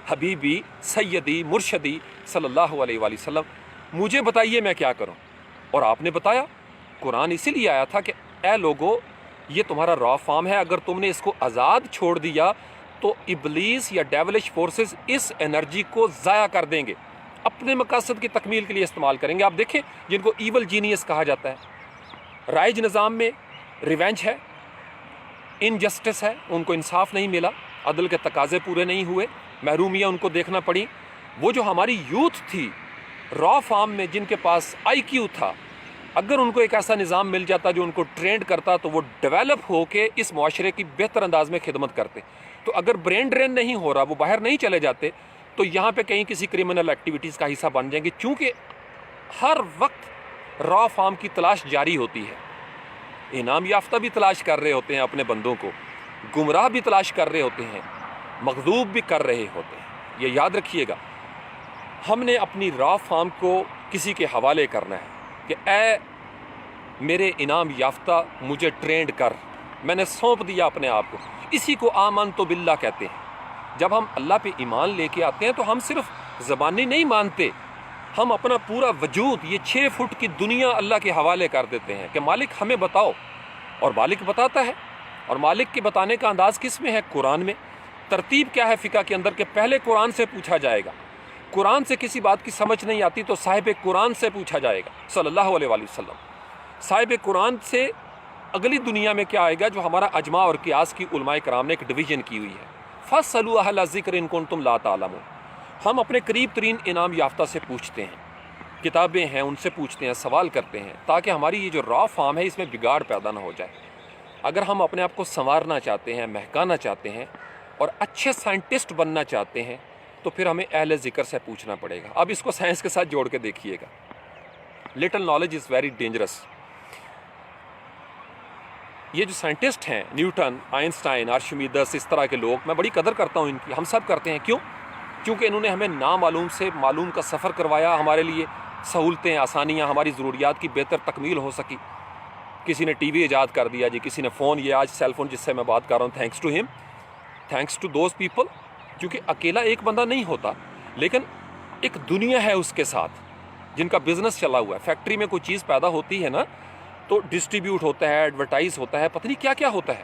حبیبی, سیدی, مرشدی صلی اللہ علیہ وسلم, مجھے بتائیے میں کیا کروں. اور آپ نے بتایا. قرآن اسی لیے آیا تھا کہ اے لوگو, یہ تمہارا را فارم ہے, اگر تم نے اس کو آزاد چھوڑ دیا تو ابلیس یا ڈیولش فورسز اس انرجی کو ضائع کر دیں گے, اپنے مقاصد کی تکمیل کے لیے استعمال کریں گے. آپ دیکھیں جن کو ایول جینیس کہا جاتا ہے, رائج نظام میں ریونج ہے, انجسٹس ہے, ان کو انصاف نہیں ملا, عدل کے تقاضے پورے نہیں ہوئے, محرومیاں ان کو دیکھنا پڑی. وہ جو ہماری یوتھ تھی را فارم میں، جن کے پاس آئی کیو تھا، اگر ان کو ایک ایسا نظام مل جاتا جو ان کو ٹرینڈ کرتا تو وہ ڈیولپ ہو کے اس معاشرے کی بہتر انداز میں خدمت کرتے. تو اگر برین ڈرین نہیں ہو رہا، وہ باہر نہیں چلے جاتے، تو یہاں پہ کہیں کسی کرمنل ایکٹیویٹیز کا حصہ بن جائیں گے. چونکہ ہر وقت را فارم کی تلاش جاری ہوتی ہے. انعام یافتہ بھی تلاش کر رہے ہوتے ہیں اپنے بندوں کو، گمراہ بھی تلاش کر رہے ہوتے ہیں، مغلوب بھی کر رہے ہوتے ہیں. یہ یاد رکھیے گا. ہم نے اپنی را فارم کو کسی کے حوالے کرنا ہے کہ اے میرے انعام یافتہ، مجھے ٹرینڈ کر، میں نے سونپ دیا اپنے آپ کو. اسی کو آمنت باللہ کہتے ہیں. جب ہم اللہ پہ ایمان لے کے آتے ہیں تو ہم صرف زبانی نہیں مانتے، ہم اپنا پورا وجود، یہ 6 فٹ کی دنیا اللہ کے حوالے کر دیتے ہیں کہ مالک ہمیں بتاؤ. اور مالک بتاتا ہے. اور مالک کے بتانے کا انداز کس میں ہے؟ قرآن میں. ترتیب کیا ہے فقہ کے اندر کہ پہلے قرآن سے پوچھا جائے گا. قرآن سے کسی بات کی سمجھ نہیں آتی تو صاحب قرآن سے پوچھا جائے گا صلی اللہ علیہ وآلہ وسلم. صاحب قرآن سے اگلی دنیا میں کیا آئے گا؟ جو ہمارا اجماع اور قیاس کی علماء کرام نے ایک ڈویژن کی ہوئی ہے. فَاسْأَلُوا أَهْلَ الذِّكْرِ إِن كُنتُمْ لَا تَعْلَمُونَ. ہم اپنے قریب ترین انعام یافتہ سے پوچھتے ہیں، کتابیں ہیں ان سے پوچھتے ہیں، سوال کرتے ہیں، تاکہ ہماری یہ جو را فارم ہے اس میں بگاڑ پیدا نہ ہو جائے. اگر ہم اپنے آپ کو سنوارنا چاہتے ہیں، مہکانا چاہتے ہیں اور اچھے سائنٹسٹ بننا چاہتے ہیں تو پھر ہمیں اہل ذکر سے پوچھنا پڑے گا. اب اس کو سائنس کے ساتھ جوڑ کے دیکھیے گا. Little knowledge is very dangerous. یہ جو سائنٹسٹ ہیں، نیوٹن، آئنسٹائن، آرشمیدس، اس طرح کے لوگ، میں بڑی قدر کرتا ہوں ان کی. ہم سب کرتے ہیں. کیوں؟ کیونکہ انہوں نے ہمیں نامعلوم سے معلوم کا سفر کروایا. ہمارے لیے سہولتیں، آسانیاں، ہماری ضروریات کی بہتر تکمیل ہو سکی. کسی نے ٹی وی ایجاد کر دیا جی، کسی نے فون، یہ آج سیل فون جس سے میں بات کر رہا ہوں، تھینکس ٹو ہم، تھینکس ٹو دوز پیپل. کیونکہ اکیلا ایک بندہ نہیں ہوتا، لیکن ایک دنیا ہے اس کے ساتھ جن کا بزنس چلا ہوا ہے. فیکٹری میں کوئی چیز پیدا ہوتی ہے نا تو ڈسٹریبیوٹ ہوتا ہے، ایڈورٹائز ہوتا ہے، پتہ نہیں کیا کیا ہوتا ہے.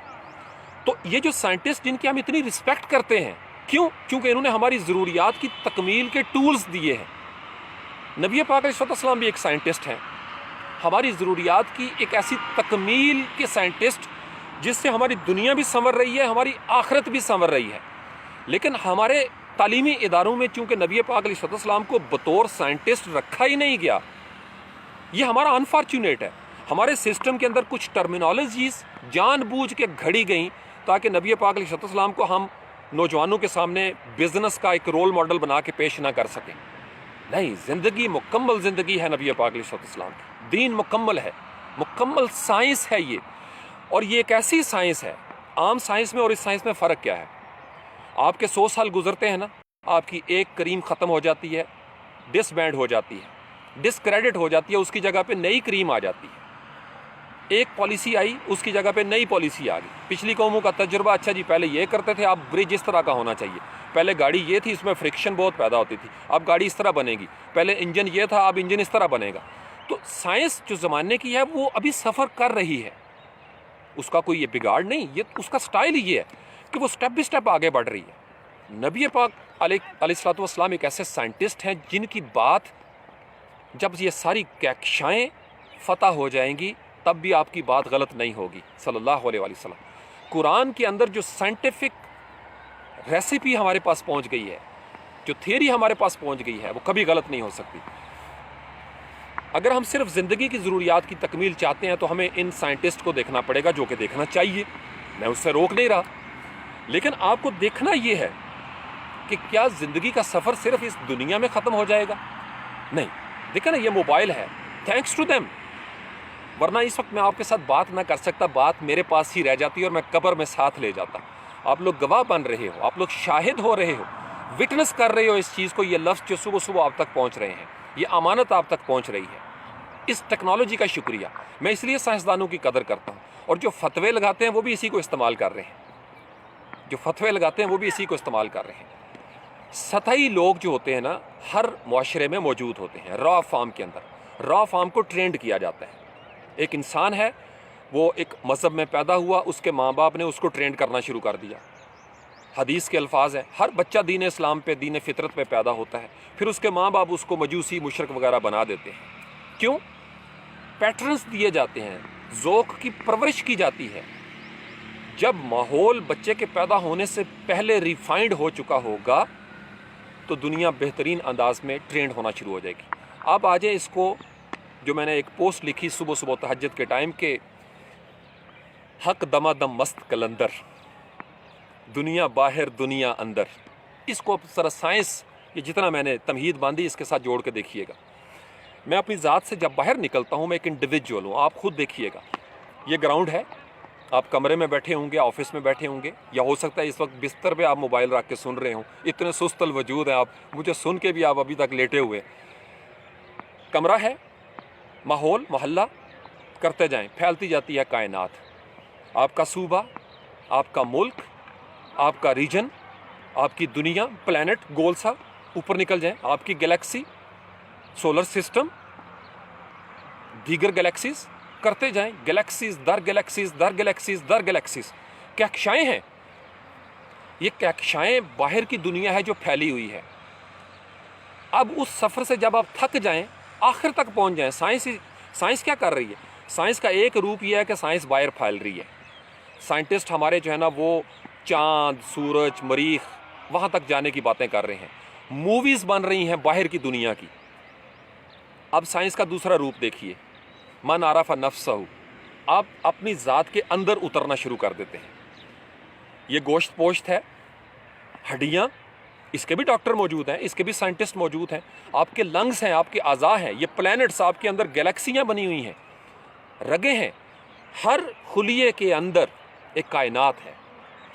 تو یہ جو سائنٹسٹ جن کی ہم اتنی رسپیکٹ کرتے ہیں، کیوں؟ کیونکہ انہوں نے ہماری ضروریات کی تکمیل کے ٹولز دیے ہیں. نبی پاک علیہ السلام بھی ایک سائنٹسٹ ہیں، ہماری ضروریات کی ایک ایسی تکمیل کے سائنٹسٹ جس سے ہماری دنیا بھی سنور رہی ہے، ہماری آخرت بھی سنور رہی ہے. لیکن ہمارے تعلیمی اداروں میں چونکہ نبی پاک علیہ السلام کو بطور سائنٹسٹ رکھا ہی نہیں گیا، یہ ہمارا انفارچونیٹ ہے. ہمارے سسٹم کے اندر کچھ ٹرمینالوجیز جان بوجھ کے گھڑی گئیں تاکہ نبی پاک علیہ السلام کو ہم نوجوانوں کے سامنے بزنس کا ایک رول ماڈل بنا کے پیش نہ کر سکیں. نہیں، زندگی مکمل زندگی ہے نبی پاک علیہ السلام کی. دین مکمل ہے، مکمل سائنس ہے یہ. اور یہ ایک ایسی سائنس ہے، عام سائنس میں اور اس سائنس میں فرق کیا ہے؟ آپ کے 100 سال گزرتے ہیں نا، آپ کی ایک کریم ختم ہو جاتی ہے، ڈس بینڈ ہو جاتی ہے، ڈسکریڈٹ ہو جاتی ہے، اس کی جگہ پہ نئی کریم آ جاتی ہے. ایک پالیسی آئی، اس کی جگہ پہ نئی پالیسی آ گئی. پچھلی قوموں کا تجربہ، اچھا جی پہلے یہ کرتے تھے، اب برج اس طرح کا ہونا چاہیے. پہلے گاڑی یہ تھی، اس میں فرکشن بہت پیدا ہوتی تھی، اب گاڑی اس طرح بنے گی. پہلے انجن یہ تھا، اب انجن اس طرح بنے گا. تو سائنس جو زمانے کی ہے وہ ابھی سفر کر رہی ہے، اس کا کوئی یہ بگاڑ نہیں، یہ اس کا سٹائل ہی یہ ہے کہ وہ سٹیپ بھی سٹیپ آگے بڑھ رہی ہے. نبی پاک علیہ الصلوۃ والسلام ایک ایسے سائنٹسٹ ہیں جن کی بات جب یہ ساری کہکشائیں فتح ہو جائیں گی تب بھی آپ کی بات غلط نہیں ہوگی صلی اللہ علیہ وسلم. قرآن کے اندر جو سائنٹیفک ریسیپی ہمارے پاس پہنچ گئی ہے، جو تھیوری ہمارے پاس پہنچ گئی ہے، وہ کبھی غلط نہیں ہو سکتی. اگر ہم صرف زندگی کی ضروریات کی تکمیل چاہتے ہیں تو ہمیں ان سائنٹسٹ کو دیکھنا پڑے گا، جو کہ دیکھنا چاہیے، میں اس سے روک نہیں رہا. لیکن آپ کو دیکھنا یہ ہے کہ کیا زندگی کا سفر صرف اس دنیا میں ختم ہو جائے گا؟ نہیں. دیکھیں نا، یہ موبائل ہے، تھینکس ٹو دیم، ورنہ اس وقت میں آپ کے ساتھ بات نہ کر سکتا، بات میرے پاس ہی رہ جاتی اور میں قبر میں ساتھ لے جاتا. آپ لوگ گواہ بن رہے ہو، آپ لوگ شاہد ہو رہے ہو، وٹنس کر رہے ہو اس چیز کو. یہ لفظ جو صبح صبح آپ تک پہنچ رہے ہیں، یہ امانت آپ تک پہنچ رہی ہے. اس ٹیکنالوجی کا شکریہ. میں اس لیے سائنسدانوں کی قدر کرتا ہوں، اور جو فتوے لگاتے ہیں وہ بھی اسی کو استعمال کر رہے ہیں. جو فتوے لگاتے ہیں وہ بھی اسی کو استعمال کر رہے ہیں. سطحی لوگ جو ہوتے ہیں نا، ہر معاشرے میں موجود ہوتے ہیں. را فارم کے اندر را فارم کو ٹرینڈ کیا جاتا ہے. ایک انسان ہے، وہ ایک مذہب میں پیدا ہوا، اس کے ماں باپ نے اس کو ٹرینڈ کرنا شروع کر دیا. حدیث کے الفاظ ہیں، ہر بچہ دین اسلام پہ، دین فطرت پہ پیدا ہوتا ہے، پھر اس کے ماں باپ اس کو مجوسی، مشرک وغیرہ بنا دیتے ہیں. کیوں؟ پیٹرنز دیے جاتے ہیں، ذوق کی پرورش کی جاتی ہے. جب ماحول بچے کے پیدا ہونے سے پہلے ریفائنڈ ہو چکا ہوگا تو دنیا بہترین انداز میں ٹرینڈ ہونا شروع ہو جائے گی. آپ آ جائیں اس کو، جو میں نے ایک پوسٹ لکھی صبح صبح تہجد کے ٹائم کے، حق دما دم مست کلندر، دنیا باہر دنیا اندر. اس کو ذرا سائنس، یہ جتنا میں نے تمہید باندھی اس کے ساتھ جوڑ کے دیکھیے گا. میں اپنی ذات سے جب باہر نکلتا ہوں میں ایک انڈیویجول ہوں. آپ خود دیکھیے گا، یہ گراؤنڈ ہے، آپ کمرے میں بیٹھے ہوں گے، آفس میں بیٹھے ہوں گے، یا ہو سکتا ہے اس وقت بستر پہ آپ موبائل رکھ کے سن رہے ہوں. اتنے سست الوجود ہیں آپ، مجھے سن کے بھی آپ ابھی تک لیٹے ہوئے. کمرہ ہے، ماحول، محلہ، کرتے جائیں، پھیلتی جاتی ہے کائنات. آپ کا صوبہ، آپ کا ملک، آپ کا ریجن، آپ کی دنیا، پلانٹ، گول سا اوپر نکل جائیں، آپ کی گلیکسی، سولر سسٹم، دیگر گلیکسیز، کرتے جائیں، گلیکسیز در گلیکسیز در گلیکسیز در گلیکسیز. کہکشائیں ہیں، یہ کہکشائیں باہر کی دنیا ہے جو پھیلی ہوئی ہے. اب اس سفر سے جب آپ تھک جائیں، آخر تک پہنچ جائیں. سائنس کیا کر رہی ہے؟ سائنس کا ایک روپ یہ ہے کہ سائنس باہر پھیل رہی ہے. سائنٹسٹ ہمارے جو ہے نا وہ چاند، سورج، مریخ، وہاں تک جانے کی باتیں کر رہے ہیں. موویز بن رہی ہیں باہر کی دنیا کی. اب سائنس کا دوسرا روپ دیکھیے، من عرف نفسہ. آپ اپنی ذات کے اندر اترنا شروع کر دیتے ہیں. یہ گوشت پوشت ہے، ہڈیاں، اس کے بھی ڈاکٹر موجود ہیں، اس کے بھی سائنٹسٹ موجود ہیں. آپ کے لنگز ہیں، آپ کے اعضاء ہیں، یہ پلینٹس، آپ کے اندر گلیکسیاں بنی ہوئی ہیں، رگیں ہیں. ہر خلیے کے اندر ایک کائنات ہے،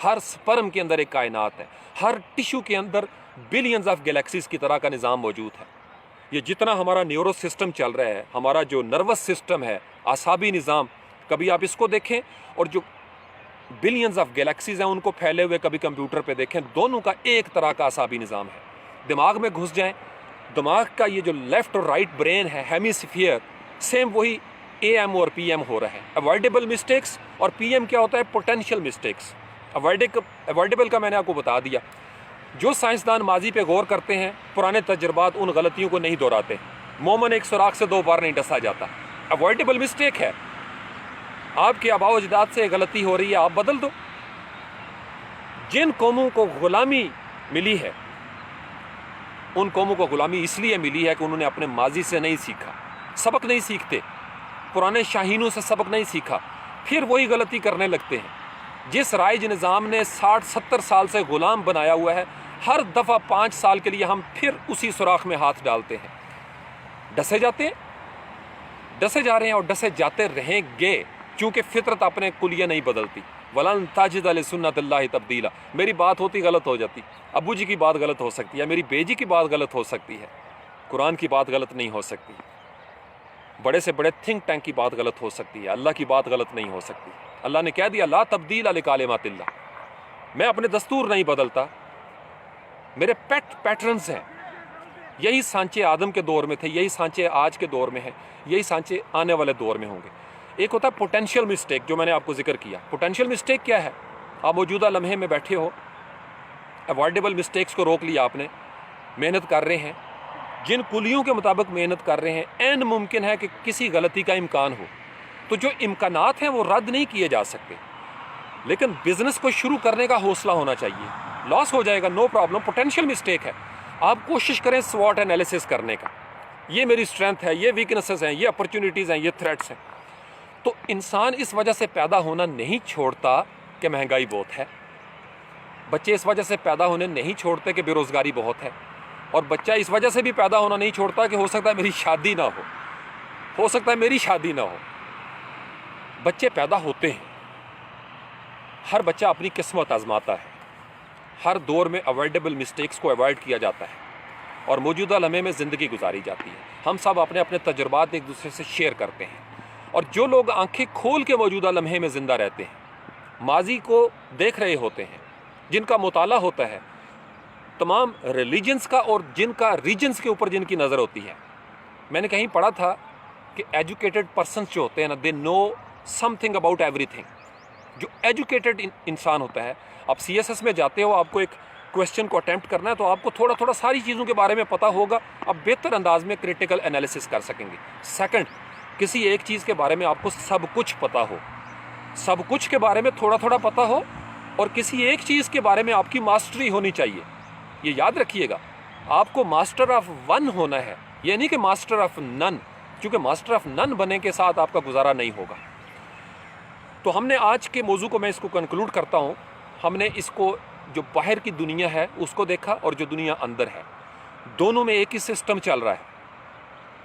ہر سپرم کے اندر ایک کائنات ہے، ہر ٹشو کے اندر بلینز آف گلیکسیز کی طرح کا نظام موجود ہے. یہ جتنا ہمارا نیورو سسٹم چل رہا ہے، ہمارا جو نروس سسٹم ہے، اعصابی نظام، کبھی آپ اس کو دیکھیں اور جو بلینز آف گلیکسیز ہیں ان کو پھیلے ہوئے کبھی کمپیوٹر پہ دیکھیں، دونوں کا ایک طرح کا اعصابی نظام ہے. دماغ میں گھس جائیں، دماغ کا یہ جو لیفٹ اور رائٹ برین ہے، ہیمیسفیئر، سیم وہی اے ایم اور پی ایم ہو رہا ہے. اوائڈیبل مسٹیکس، اور پی ایم کیا ہوتا ہے؟ Potential mistakes. اوائڈیبل کا میں نے آپ کو بتا دیا. جو سائنسدان ماضی پہ غور کرتے ہیں، پرانے تجربات ان غلطیوں کو نہیں دہراتے. مومن ایک سوراخ سے 2 بار نہیں ڈسا جاتا. اوائڈیبل مسٹیک ہے. آپ کے آباء و اجداد سے غلطی ہو رہی ہے، آپ بدل دو. جن قوموں کو غلامی ملی ہے، ان قوموں کو غلامی اس لیے ملی ہے کہ انہوں نے اپنے ماضی سے نہیں سیکھا، سبق نہیں سیکھتے، پرانے شاہینوں سے سبق نہیں سیکھا، پھر وہی غلطی کرنے لگتے ہیں. جس رائج نظام نے 60-70 سال سے غلام بنایا ہوا ہے، ہر دفعہ 5 سال کے لیے ہم پھر اسی سوراخ میں ہاتھ ڈالتے ہیں. ڈسے جاتے ہیں، ڈسے جا رہے ہیں اور ڈسے جاتے رہیں گے، کیونکہ فطرت اپنے کلیہ نہیں بدلتی. وَلَن تَجِدَ لِسُنَّتِ اللَّهِ تَبْدِيلًا. میری بات ہوتی غلط ہو جاتی، ابو جی کی بات غلط ہو سکتی ہے، میری بیجی کی بات غلط ہو سکتی ہے، قرآن کی بات غلط نہیں ہو سکتی، بڑے سے بڑے تھنک ٹینک کی بات غلط ہو سکتی ہے، اللہ کی بات غلط نہیں ہو سکتی. اللہ نے کہہ دیا لا تبدیل لکلمات اللہ. میں اپنے دستور نہیں بدلتا، میرے پیٹرنز ہیں. یہی سانچے آدم کے دور میں تھے، یہی سانچے آج کے دور میں ہیں، یہی سانچے آنے والے دور میں ہوں گے. ایک ہوتا ہے پوٹینشیل مسٹیک، جو میں نے آپ کو ذکر کیا. پوٹینشیل مسٹیک کیا ہے؟ آپ موجودہ لمحے میں بیٹھے ہو، اوائڈیبل مسٹیکس کو روک لیا آپ نے، محنت کر رہے ہیں، جن کلیوں کے مطابق محنت کر رہے ہیں، این ممکن ہے کہ کسی غلطی کا امکان ہو. تو جو امکانات ہیں وہ رد نہیں کیے جا سکتے، لیکن بزنس کو شروع کرنے کا حوصلہ ہونا چاہیے. لاس ہو جائے گا، نو پرابلم، پوٹینشیل مسٹیک ہے. آپ کوشش کریں سوٹ انالیسس کرنے کا، یہ میری اسٹرینتھ ہے، یہ ویکنسز ہیں، یہ اپرچونیٹیز ہیں، یہ تھریٹس ہیں. تو انسان اس وجہ سے پیدا ہونا نہیں چھوڑتا کہ مہنگائی بہت ہے. بچے اس وجہ سے پیدا ہونے نہیں چھوڑتے کہ بے روزگاری بہت ہے. اور بچہ اس وجہ سے بھی پیدا ہونا نہیں چھوڑتا کہ ہو سکتا ہے میری شادی نہ ہو سکتا ہے میری شادی نہ ہو. بچے پیدا ہوتے ہیں، ہر بچہ اپنی قسمت آزماتا ہے. ہر دور میں اوائڈیبل مسٹیکس کو اوائڈ کیا جاتا ہے اور موجودہ لمحے میں زندگی گزاری جاتی ہے. ہم سب اپنے اپنے تجربات ایک دوسرے سے شیئر کرتے ہیں. اور جو لوگ آنکھیں کھول کے موجودہ لمحے میں زندہ رہتے ہیں، ماضی کو دیکھ رہے ہوتے ہیں، جن کا مطالعہ ہوتا ہے، تمام ریلیجنز کا اور جن کا ریجنز کے اوپر جن کی نظر ہوتی ہے. میں نے کہیں پڑھا تھا کہ ایجوکیٹڈ پرسنز جو ہوتے ہیں نا، they know something about everything. جو ایجوکیٹڈ انسان ہوتا ہے، آپ سی ایس ایس میں جاتے ہو، آپ کو ایک کویشچن کو اٹیمپٹ کرنا ہے تو آپ کو تھوڑا تھوڑا ساری چیزوں کے بارے میں پتہ ہوگا، آپ بہتر انداز میں کریٹیکل انالیسس کر سکیں گے. سیکنڈ، کسی ایک چیز کے بارے میں آپ کو سب کچھ پتہ ہو، سب کچھ کے بارے میں تھوڑا تھوڑا پتہ ہو، اور کسی ایک چیز کے بارے میں آپ کی ماسٹری ہونی چاہیے. یہ یاد رکھیے گا، آپ کو ماسٹر آف ون ہونا ہے، یہ نہیں کہ ماسٹر آف نن، چونکہ ماسٹر آف نن بننے کے ساتھ آپ کا گزارا نہیں ہوگا۔ تو ہم نے آج کے موضوع کو، میں اس کو کنکلوڈ کرتا ہوں، ہم نے اس کو جو باہر کی دنیا ہے اس کو دیکھا اور جو دنیا اندر ہے، دونوں میں ایک ہی سسٹم چل رہا ہے۔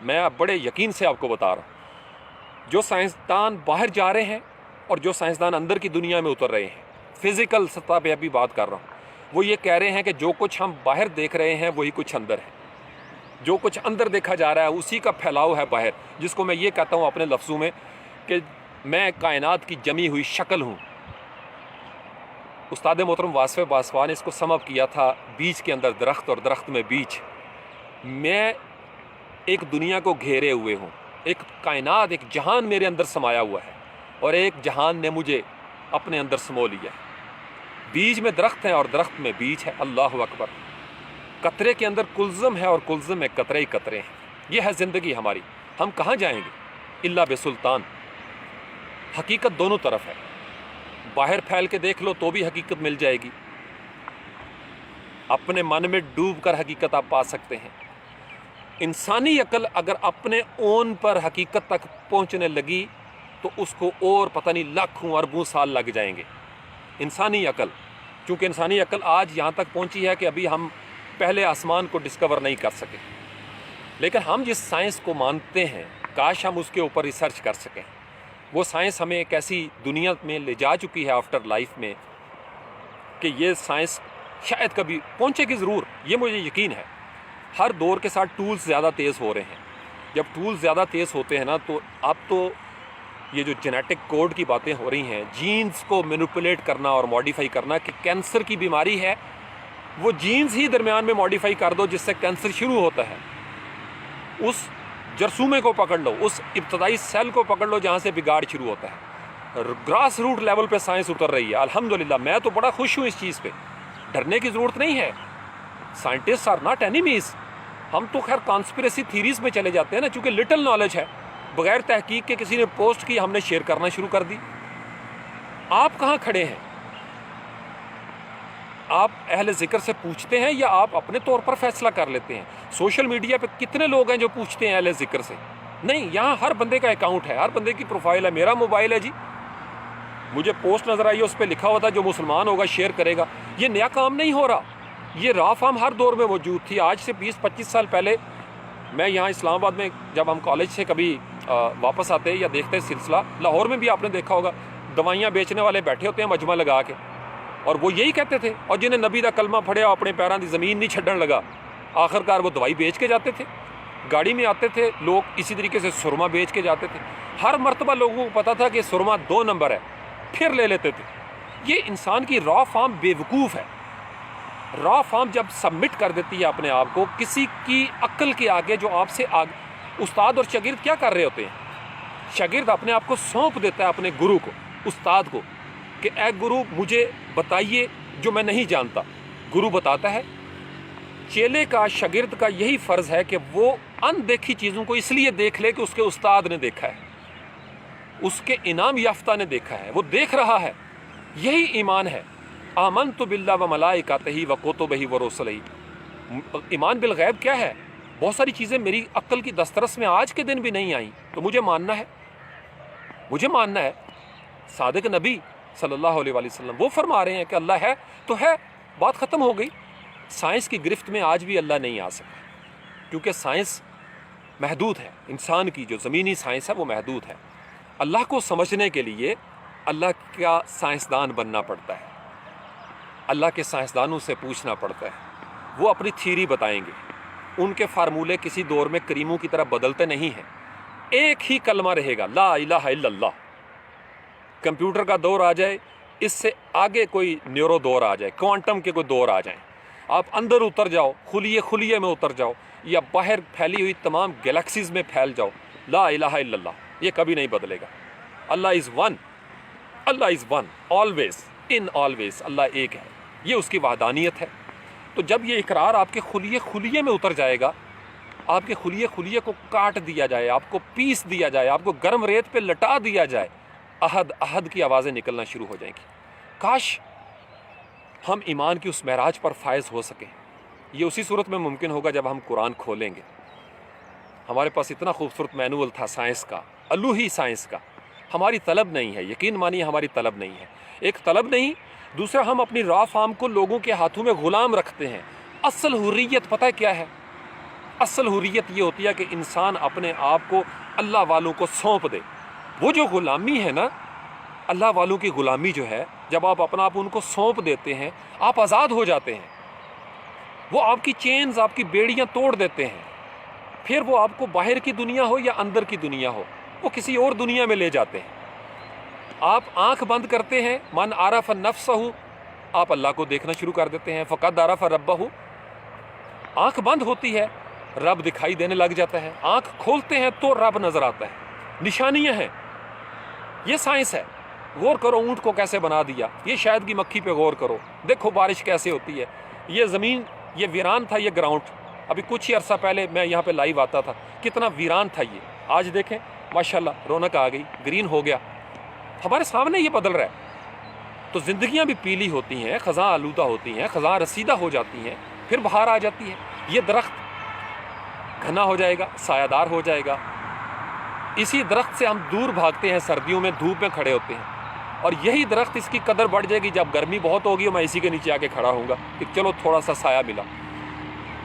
میں بڑے یقین سے آپ کو بتا رہا ہوں، جو سائنسدان باہر جا رہے ہیں اور جو سائنسدان اندر کی دنیا میں اتر رہے ہیں، فزیکل سطح پہ ابھی بات کر رہا ہوں، وہ یہ کہہ رہے ہیں کہ جو کچھ ہم باہر دیکھ رہے ہیں وہی کچھ اندر ہے، جو کچھ اندر دیکھا جا رہا ہے اسی کا پھیلاؤ ہے باہر، جس کو میں یہ کہتا ہوں اپنے لفظوں میں کہ میں کائنات کی جمی ہوئی شکل ہوں۔ استاد محترم واصف پاسوان نے اس کو سم اپ کیا تھا، بیچ کے اندر درخت اور درخت میں بیچ۔ میں ایک دنیا کو گھیرے ہوئے ہوں، ایک کائنات، ایک جہان میرے اندر سمایا ہوا ہے، اور ایک جہان نے مجھے اپنے اندر سمو لیا ہے۔ بیج میں درخت ہے اور درخت میں بیج ہے، اللہ اکبر۔ قطرے کے اندر کلزم ہے اور کلزم میں قطرے ہی قطرے ہیں۔ یہ ہے زندگی ہماری۔ ہم کہاں جائیں گے الا بسلطان؟ حقیقت دونوں طرف ہے، باہر پھیل کے دیکھ لو تو بھی حقیقت مل جائے گی، اپنے من میں ڈوب کر حقیقت آپ پا سکتے ہیں۔ انسانی عقل اگر اپنے اون پر حقیقت تک پہنچنے لگی تو اس کو اور پتہ نہیں لاکھوں اربوں سال لگ جائیں گے۔ انسانی عقل، چونکہ انسانی عقل آج یہاں تک پہنچی ہے کہ ابھی ہم پہلے آسمان کو ڈسکور نہیں کر سکے، لیکن ہم جس سائنس کو مانتے ہیں کاش ہم اس کے اوپر ریسرچ کر سکیں۔ وہ سائنس ہمیں ایک ایسی دنیا میں لے جا چکی ہے آفٹر لائف میں کہ یہ سائنس شاید کبھی پہنچے گی ضرور، یہ مجھے یقین ہے۔ ہر دور کے ساتھ ٹولز زیادہ تیز ہو رہے ہیں۔ جب ٹولز زیادہ تیز ہوتے ہیں نا تو اب تو یہ جو جینیٹک کوڈ کی باتیں ہو رہی ہیں، جینز کو مینوپولیٹ کرنا اور ماڈیفائی کرنا، کہ کینسر کی بیماری ہے وہ جینز ہی درمیان میں ماڈیفائی کر دو جس سے کینسر شروع ہوتا ہے، اس جرثومے کو پکڑ لو، اس ابتدائی سیل کو پکڑ لو جہاں سے بگاڑ شروع ہوتا ہے۔ گراس روٹ لیول پہ سائنس اتر رہی ہے، الحمدللہ۔ میں تو بڑا خوش ہوں اس چیز پہ، ڈرنے کی ضرورت نہیں ہے۔ Scientist are not enemies. ہم تو خیر کانسپریسی تھیریز میں چلے جاتے ہیں نا، چونکہ لٹل نالج ہے، بغیر تحقیق کے کسی نے پوسٹ کی، ہم نے شیئر کرنا شروع کر دی۔ آپ کہاں کھڑے ہیں؟ آپ اہل ذکر سے پوچھتے ہیں یا آپ اپنے طور پر فیصلہ کر لیتے ہیں؟ سوشل میڈیا پہ کتنے لوگ ہیں جو پوچھتے ہیں اہل ذکر سے؟ نہیں، یہاں ہر بندے کا اکاؤنٹ ہے، ہر بندے کی پروفائل ہے۔ میرا موبائل ہے جی، مجھے پوسٹ نظر آئی ہے، اس پہ لکھا ہوا تھا جو مسلمان ہوگا شیئر کرے گا۔ یہ نیا کام نہیں ہو رہا، یہ را فارم ہر دور میں موجود تھی۔ آج سے 20-25 سال پہلے میں یہاں اسلام آباد میں جب ہم کالج سے کبھی واپس آتے یا دیکھتے سلسلہ، لاہور میں بھی آپ نے دیکھا ہوگا، دوائیاں بیچنے والے بیٹھے ہوتے ہیں مجمع لگا کے، اور وہ یہی کہتے تھے، اور جنہیں نبی دا کلمہ پڑھیا اپنے پیراں دی زمین نہیں چھڈن لگا، آخرکار وہ دوائی بیچ کے جاتے تھے۔ گاڑی میں آتے تھے لوگ، اسی طریقے سے سرما بیچ کے جاتے تھے۔ ہر مرتبہ لوگوں کو پتا تھا کہ سرما 2 نمبر ہے، پھر لے لیتے تھے۔ یہ انسان کی را فارم بے وقوف ہے۔ را فارم جب سبمٹ کر دیتی ہے اپنے آپ کو کسی کی عقل کے آگے، جو آپ سے آگے، استاد اور شاگرد کیا کر رہے ہوتے ہیں؟ شاگرد اپنے آپ کو سونپ دیتا ہے اپنے گرو کو، استاد کو، کہ اے گرو مجھے بتائیے جو میں نہیں جانتا۔ گرو بتاتا ہے۔ چیلے کا، شاگرد کا یہی فرض ہے کہ وہ ان دیکھی چیزوں کو اس لیے دیکھ لے کہ اس کے استاد نے دیکھا ہے، اس کے انعام یافتہ نے دیکھا ہے، وہ دیکھ رہا ہے۔ یہی ایمان ہے۔ آمنت باللہ و ملائکتہ و کتبہ و رسلہ۔ ایمان بالغیب کیا ہے؟ بہت ساری چیزیں میری عقل کی دسترس میں آج کے دن بھی نہیں آئیں، تو مجھے ماننا ہے، مجھے ماننا ہے۔ صادق نبی صلی اللہ علیہ وآلہ وسلم وہ فرما رہے ہیں کہ اللہ ہے تو ہے، بات ختم ہو گئی۔ سائنس کی گرفت میں آج بھی اللہ نہیں آ سکا، کیونکہ سائنس محدود ہے، انسان کی جو زمینی سائنس ہے وہ محدود ہے۔ اللہ کو سمجھنے کے لیے اللہ کا سائنسدان بننا پڑتا ہے، اللہ کے سائنسدانوں سے پوچھنا پڑتا ہے، وہ اپنی تھیری بتائیں گے۔ ان کے فارمولے کسی دور میں کریموں کی طرح بدلتے نہیں ہیں، ایک ہی کلمہ رہے گا، لا الہ الا اللہ۔ کمپیوٹر کا دور آ جائے، اس سے آگے کوئی نیورو دور آ جائے، کوانٹم کے کوئی دور آ جائیں، آپ اندر اتر جاؤ، خلیے میں اتر جاؤ، یا باہر پھیلی ہوئی تمام گلیکسیز میں پھیل جاؤ، لا الہ الا اللہ یہ کبھی نہیں بدلے گا۔ Allah is one, Allah is one always, in always, Allah ایک ہے، یہ اس کی وحدانیت ہے۔ تو جب یہ اقرار آپ کے خلیے میں اتر جائے گا، آپ کے خلیے کو کاٹ دیا جائے، آپ کو پیس دیا جائے، آپ کو گرم ریت پہ لٹا دیا جائے، احد احد کی آوازیں نکلنا شروع ہو جائیں گی۔ کاش ہم ایمان کی اس معراج پر فائز ہو سکیں، یہ اسی صورت میں ممکن ہوگا جب ہم قرآن کھولیں گے. ہمارے پاس اتنا خوبصورت مینول تھا سائنس کا، الوہی سائنس کا. ہماری طلب نہیں ہے، یقین مانیے ہماری طلب نہیں ہے. ایک طلب نہیں، دوسرا ہم اپنی را فام کو لوگوں کے ہاتھوں میں غلام رکھتے ہیں. اصل حریت پتہ کیا ہے؟ اصل حریت یہ ہوتی ہے کہ انسان اپنے آپ کو اللہ والوں کو سونپ دے. وہ جو غلامی ہے نا، اللہ والوں کی غلامی جو ہے، جب آپ اپنا آپ ان کو سونپ دیتے ہیں آپ آزاد ہو جاتے ہیں. وہ آپ کی چینز، آپ کی بیڑیاں توڑ دیتے ہیں. پھر وہ آپ کو باہر کی دنیا ہو یا اندر کی دنیا ہو، وہ کسی اور دنیا میں لے جاتے ہیں. آپ آنکھ بند کرتے ہیں، من عرف نفسہ، آپ اللہ کو دیکھنا شروع کر دیتے ہیں. فقد عرف ربہ، آنکھ بند ہوتی ہے رب دکھائی دینے لگ جاتا ہے. آنکھ کھولتے ہیں تو رب نظر آتا ہے. نشانیاں ہیں. یہ سائنس ہے. غور کرو اونٹ کو کیسے بنا دیا. یہ شاید کی مکھی پہ غور کرو، دیکھو بارش کیسے ہوتی ہے. یہ زمین، یہ ویران تھا یہ گراؤنڈ. ابھی کچھ ہی عرصہ پہلے میں یہاں پہ لائیو آتا تھا، کتنا ویران تھا یہ. آج دیکھیں ماشاءاللہ رونق آ گئی، گرین ہو گیا. ہمارے سامنے یہ بدل رہا ہے. تو زندگیاں بھی پیلی ہوتی ہیں، خزاں آلودہ ہوتی ہیں، خزاں رسیدہ ہو جاتی ہیں، پھر بہار آ جاتی ہے. یہ درخت گھنا ہو جائے گا، سایہ دار ہو جائے گا. اسی درخت سے ہم دور بھاگتے ہیں، سردیوں میں دھوپ میں کھڑے ہوتے ہیں. اور یہی درخت اس کی قدر بڑھ جائے گی جب گرمی بہت ہوگی اور میں اسی کے نیچے آ کے کھڑا ہوں گا کہ چلو تھوڑا سا سایہ ملا.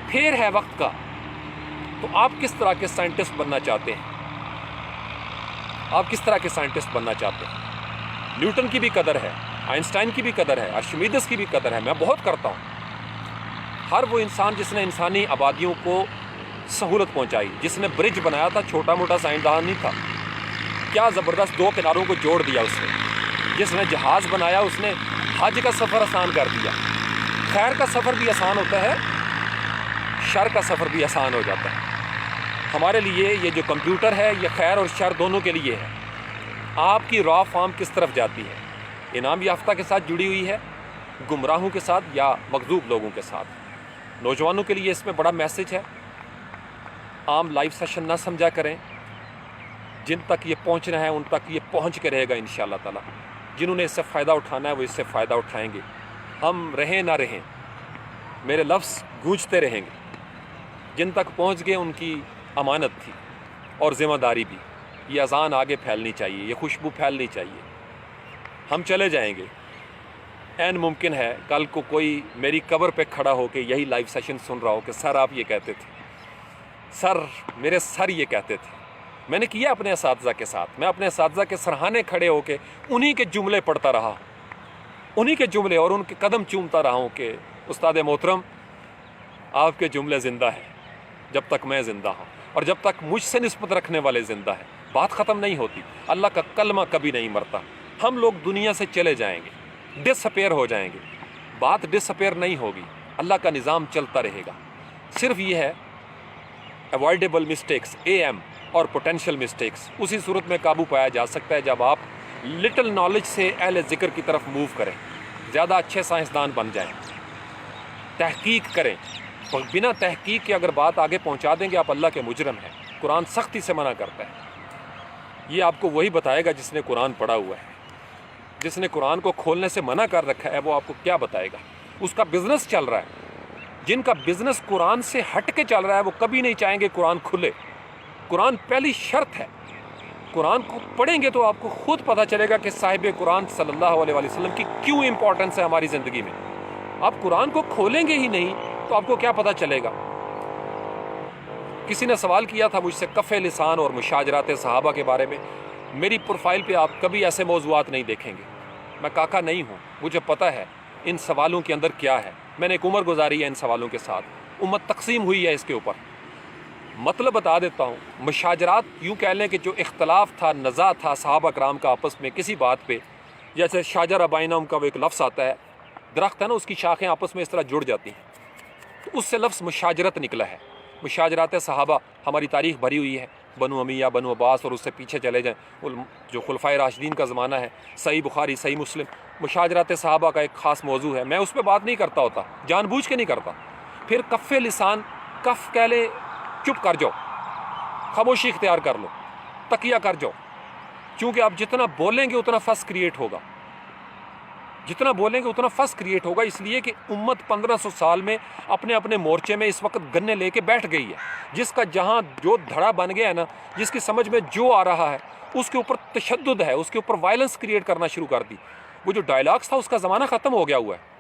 پھر ہے وقت کا. تو آپ کس طرح کے سائنٹسٹ بننا چاہتے ہیں؟ آپ کس طرح کے سائنٹسٹ بننا چاہتے ہیں؟ نیوٹن کی بھی قدر ہے، آئنسٹائن کی بھی قدر ہے، ارشمیدس کی بھی قدر ہے. میں بہت کرتا ہوں. ہر وہ انسان جس نے انسانی آبادیوں کو سہولت پہنچائی، جس نے برج بنایا تھا، چھوٹا موٹا سائنسدان نہیں تھا. کیا زبردست دو کناروں کو جوڑ دیا اس نے. جس نے جہاز بنایا اس نے حج کا سفر آسان کر دیا. خیر کا سفر بھی آسان ہوتا ہے، شر کا سفر بھی آسان ہو جاتا ہے. ہمارے لیے یہ جو کمپیوٹر ہے یہ خیر اور شر دونوں کے لیے ہے. آپ کی را فارم کس طرف جاتی ہے؟ انعام یافتہ کے ساتھ جڑی ہوئی ہے، گمراہوں کے ساتھ یا مغضوب لوگوں کے ساتھ؟ نوجوانوں کے لیے اس میں بڑا میسج ہے. عام لائیو سیشن نہ سمجھا کریں. جن تک یہ پہنچنا ہے ان تک یہ پہنچ کے رہے گا انشاءاللہ تعالی. جنہوں نے اس سے فائدہ اٹھانا ہے وہ اس سے فائدہ اٹھائیں گے. ہم رہیں نہ رہیں، میرے لفظ گونجتے رہیں گے. جن تک پہنچ گئے ان کی امانت تھی اور ذمہ داری بھی. یہ اذان آگے پھیلنی چاہیے، یہ خوشبو پھیلنی چاہیے. ہم چلے جائیں گے. این ممکن ہے کل کو کوئی میری قبر پہ کھڑا ہو کے یہی لائیو سیشن سن رہا ہو کہ سر آپ یہ کہتے تھے، سر میرے سر یہ کہتے تھے. میں نے کیا اپنے اساتذہ کے ساتھ. میں اپنے اساتذہ کے سرہانے کھڑے ہو کے انہی کے جملے پڑھتا رہا، انہی کے جملے، اور ان کے قدم چومتا رہا ہوں کہ استاد محترم آپ کے جملے زندہ ہیں جب تک میں زندہ ہوں، اور جب تک مجھ سے نسبت رکھنے والے زندہ ہیں. بات ختم نہیں ہوتی. اللہ کا کلمہ کبھی نہیں مرتا. ہم لوگ دنیا سے چلے جائیں گے، ڈس اپیئر ہو جائیں گے. بات ڈس اپیئر نہیں ہوگی. اللہ کا نظام چلتا رہے گا. صرف یہ ہے اوائڈیبل مسٹیکس، AM اور پوٹینشیل مسٹیکس، اسی صورت میں قابو پایا جا سکتا ہے جب آپ لٹل نالج سے اہل ذکر کی طرف موو کریں، زیادہ اچھے سائنسدان بن جائیں، تحقیق کریں. بنا تحقیق کے اگر بات آگے پہنچا دیں گے آپ اللہ کے مجرم ہیں. قرآن سختی سے منع کرتا ہے. یہ آپ کو وہی بتائے گا جس نے قرآن پڑھا ہوا ہے. جس نے قرآن کو کھولنے سے منع کر رکھا ہے وہ آپ کو کیا بتائے گا؟ اس کا بزنس چل رہا ہے. جن کا بزنس قرآن سے ہٹ کے چل رہا ہے وہ کبھی نہیں چاہیں گے قرآن کھلے. قرآن پہلی شرط ہے. قرآن کو پڑھیں گے تو آپ کو خود پتہ چلے گا کہ صاحب قرآن صلی اللہ علیہ وسلم کی کیوں امپورٹنس ہے ہماری زندگی میں. آپ قرآن کو کھولیں گے ہی نہیں تو آپ کو کیا پتہ چلے گا؟ کسی نے سوال کیا تھا مجھ سے کف لسان اور مشاجرات صحابہ کے بارے میں. میری پروفائل پہ آپ کبھی ایسے موضوعات نہیں دیکھیں گے. میں کاکا نہیں ہوں، مجھے پتہ ہے ان سوالوں کے اندر کیا ہے. میں نے ایک عمر گزاری ہے ان سوالوں کے ساتھ. امت تقسیم ہوئی ہے اس کے اوپر. مطلب بتا دیتا ہوں. مشاجرات یوں کہہ لیں کہ جو اختلاف تھا، نزاع تھا صحابہ کرام کا آپس میں کسی بات پہ، جیسے شاجر بینہم کا وہ ایک لفظ آتا ہے، درخت ہے نا اس کی شاخیں آپس میں اس طرح جڑ جاتی ہیں، تو اس سے لفظ مشاجرت نکلا ہے. مشاجرات صحابہ ہماری تاریخ بھری ہوئی ہے. بنو امیہ، بنو عباس اور اس سے پیچھے چلے جائیں جو خلفائے راشدین کا زمانہ ہے، صحیح بخاری، صحیح مسلم. مشاجرات صحابہ کا ایک خاص موضوع ہے. میں اس پہ بات نہیں کرتا ہوتا، جان بوجھ کے نہیں کرتا. پھر کف لسان، کف کہہ لے چپ کر جاؤ، خاموشی اختیار کر لو، تکیہ کر جاؤ. چونکہ آپ جتنا بولیں گے اتنا فس کریٹ ہوگا. جتنا بولیں گے اتنا فس کریٹ ہوگا، اس لیے کہ امت 1500 سال میں اپنے اپنے مورچے میں اس وقت گنے لے کے بیٹھ گئی ہے، جس کا جہاں جو دھڑا بن گیا ہے نا، جس کی سمجھ میں جو آ رہا ہے اس کے اوپر تشدد ہے، اس کے اوپر وائلنس کریٹ کرنا شروع کر دی۔ وہ جو ڈائلاگس تھا اس کا زمانہ ختم ہو گیا ہوا ہے۔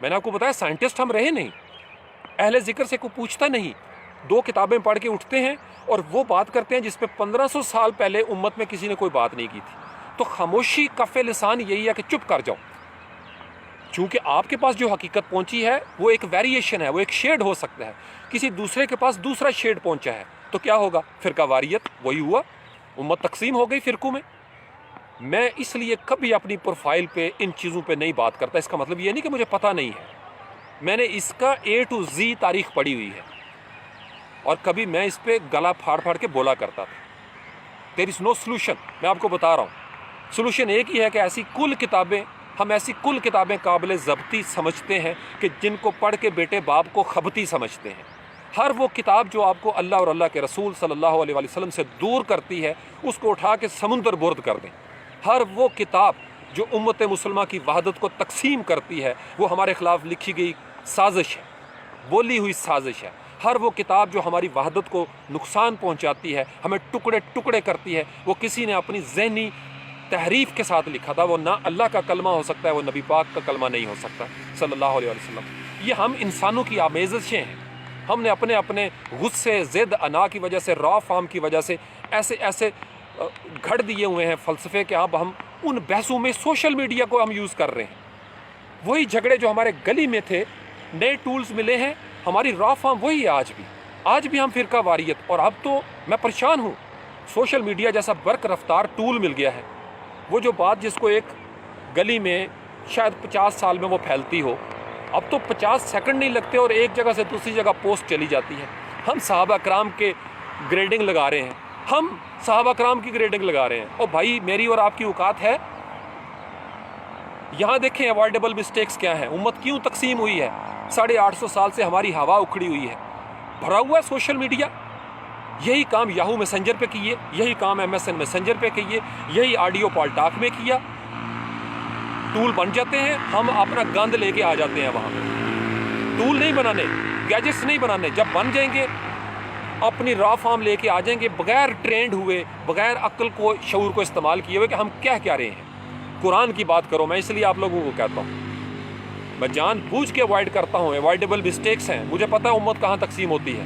میں نے آپ کو بتایا سائنٹسٹ ہم رہے نہیں، اہل ذکر سے کوئی پوچھتا نہیں، 2 کتابیں پڑھ کے اٹھتے ہیں اور وہ بات کرتے ہیں جس پہ 1500 سال پہلے امت میں کسی نے کوئی بات نہیں کی تھی۔ تو خاموشی کف لسان یہی ہے کہ چپ کر جاؤ، چونکہ آپ کے پاس جو حقیقت پہنچی ہے وہ ایک ویریشن ہے، وہ ایک شیڈ ہو سکتا ہے، کسی دوسرے کے پاس دوسرا شیڈ پہنچا ہے، تو کیا ہوگا؟ فرقہ واریت وہی ہوا، امت تقسیم ہو گئی فرقوں میں۔ میں اس لیے کبھی اپنی پروفائل پہ ان چیزوں پہ نہیں بات کرتا، اس کا مطلب یہ نہیں کہ مجھے پتہ نہیں ہے، میں نے اس کا A to Z تاریخ پڑھی ہوئی ہے، اور کبھی میں اس پہ گلا پھاڑ پھاڑ کے بولا کرتا تھا۔ دیر از نو سلوشن، میں آپ کو بتا رہا ہوں، سلوشن ایک ہی ہے کہ ہم ایسی کل کتابیں قابل ضبطی سمجھتے ہیں کہ جن کو پڑھ کے بیٹے باپ کو خبتی سمجھتے ہیں۔ ہر وہ کتاب جو آپ کو اللہ اور اللہ کے رسول صلی اللہ علیہ وسلم سے دور کرتی ہے اس کو اٹھا کے سمندر برد کر دیں۔ ہر وہ کتاب جو امت مسلمہ کی وحدت کو تقسیم کرتی ہے وہ ہمارے خلاف لکھی گئی سازش ہے، بولی ہوئی سازش ہے۔ ہر وہ کتاب جو ہماری وحدت کو نقصان پہنچاتی ہے، ہمیں ٹکڑے ٹکڑے کرتی ہے، وہ کسی نے اپنی ذہنی تحریف کے ساتھ لکھا تھا۔ وہ نہ اللہ کا کلمہ ہو سکتا ہے، وہ نبی پاک کا کلمہ نہیں ہو سکتا صلی اللہ علیہ وسلم۔ یہ ہم انسانوں کی آمیزشیں ہیں، ہم نے اپنے غصے، ضد، انا کی وجہ سے، را فام کی وجہ سے ایسے گھڑ دیے ہوئے ہیں فلسفے کہ اب ہم ان بحثوں میں سوشل میڈیا کو ہم یوز کر رہے ہیں۔ وہی جھگڑے جو ہمارے گلی میں تھے، نئے ٹولز ملے ہیں، ہماری را فام وہی ہے آج بھی ہم فرقہ واریت۔ اور اب تو میں پریشان ہوں، سوشل میڈیا جیسا برق رفتار ٹول مل گیا ہے، وہ جو بات جس کو ایک گلی میں شاید 50 سال میں وہ پھیلتی ہو، اب تو 50 سیکنڈ نہیں لگتے اور ایک جگہ سے دوسری جگہ پوسٹ چلی جاتی ہے۔ ہم صحابہ کرام کے گریڈنگ لگا رہے ہیں، ہم صحابہ کرام کی گریڈنگ لگا رہے ہیں۔ اور بھائی میری اور آپ کی اوقات ہے؟ یہاں دیکھیں اوائڈیبل مسٹیکس کیا ہیں، امت کیوں تقسیم ہوئی ہے؟ 850 سال سے ہماری ہوا اکھڑی ہوئی ہے، بھرا ہوا ہے سوشل میڈیا۔ یہی کام یاہو میسنجر پہ کیے، یہی کام MSN میسنجر پہ کیے، یہی آڈیو پال ٹاک میں کیا۔ ٹول بن جاتے ہیں، ہم اپنا گند لے کے آ جاتے ہیں وہاں۔ ٹول نہیں بنانے، گیجٹس نہیں بنانے، جب بن جائیں گے اپنی را فارم لے کے آ جائیں گے، بغیر ٹرینڈ ہوئے، بغیر عقل کو، شعور کو استعمال کیے ہوئے کہ ہم کیا رہے ہیں۔ قرآن کی بات کرو، میں اس لیے آپ لوگوں کو کہتا ہوں، میں جان بوجھ کے اوائڈ کرتا ہوں، اوائڈیبل مسٹیکس ہیں، مجھے پتہ ہے امت کہاں تقسیم ہوتی ہے۔